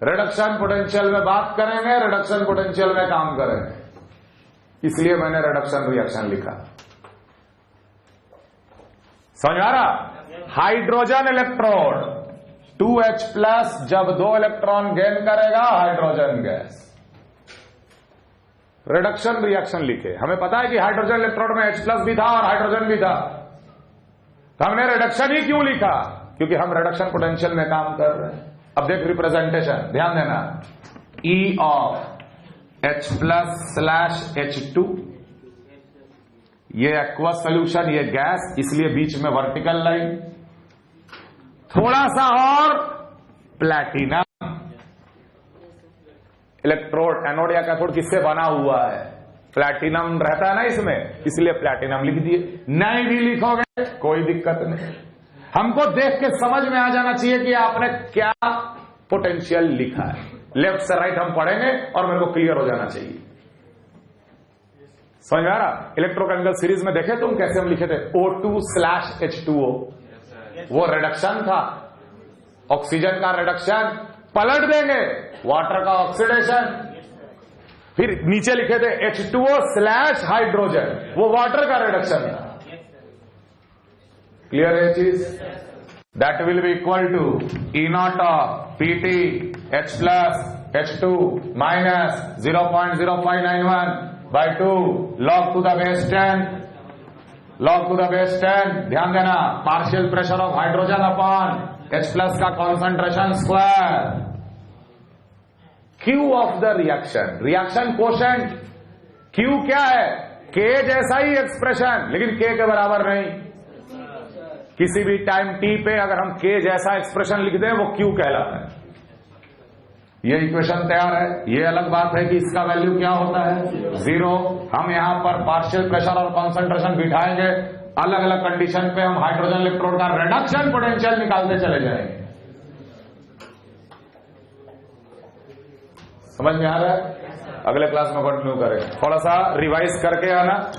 रिडक्शन पोटेंशियल में बात करेंगे, रिडक्शन पोटेंशियल में काम करेंगे, इसलिए मैंने रिडक्शन रिएक्शन लिखा। समझ आ रहा? हाइड्रोजन इलेक्ट्रोड 2H+ जब 2 इलेक्ट्रॉन गेन करेगा हाइड्रोजन गैस। रिडक्शन रिएक्शन लिखे। हमें पता है कि हाइड्रोजन इलेक्ट्रोड में H+ भी था और हाइड्रोजन भी था, तो हमने रिडक्शन ही क्यों लिखा? क्योंकि हम रिडक्शन पोटेंशियल में काम कर रहे हैं। अब देख रिप्रेजेंटेशन, ध्यान देना, E of H+/H2 ये एक्वस सोल्यूशन, ये गैस, इसलिए बीच में वर्टिकल लाइन। थोड़ा सा और प्लैटिनम इलेक्ट्रोड, एनोड या कैथोड किससे बना हुआ है? प्लैटिनम रहता है ना इसमें, इसलिए प्लैटिनम लिख दिए। नहीं भी लिखोगे कोई दिक्कत नहीं, हमको देख के समझ में आ जाना चाहिए कि आपने क्या पोटेंशियल लिखा है। लेफ्ट से राइट हम पढ़ेंगे और मेरे को क्लियर हो जाना चाहिए। समझ में आ रहा? इलेक्ट्रोकेमिकल सीरीज में देखे तुम कैसे हम लिखे थे O2/H2O, वो रिडक्शन था, ऑक्सीजन का रिडक्शन, पलट देंगे वाटर का ऑक्सीडेशन। फिर नीचे लिखे थे H2O/हाइड्रोजन, वो वाटर का रिडक्शन था। क्लियर है चीज? That will be equal to E0 of PT H+ H2 minus 0.0591 by 2 log to the base 10 log to the base 10। ध्यान देना, partial pressure of hydrogen upon H+ का concentration square. Q of the reaction, reaction quotient Q क्या है? K जैसा ही expression, लेकिन K के बराबर नहीं। किसी भी टाइम T पे अगर हम K जैसा एक्सप्रेशन लिख दें वो Q कहलाता है। ये इक्वेशन तैयार है। ये अलग बात है कि इसका वैल्यू क्या होता है? 0। हम यहां पर पार्शियल प्रेशर और कॉन्सेंट्रेशन बिठाएंगे, अलग अलग कंडीशन पे हम हाइड्रोजन इलेक्ट्रोड का रिडक्शन पोटेंशियल निकालते चले जाएंगे। समझ में आ रहा है? अगले क्लास में कंटिन्यू करेंगे। थोड़ा सा रिवाइज करके आना।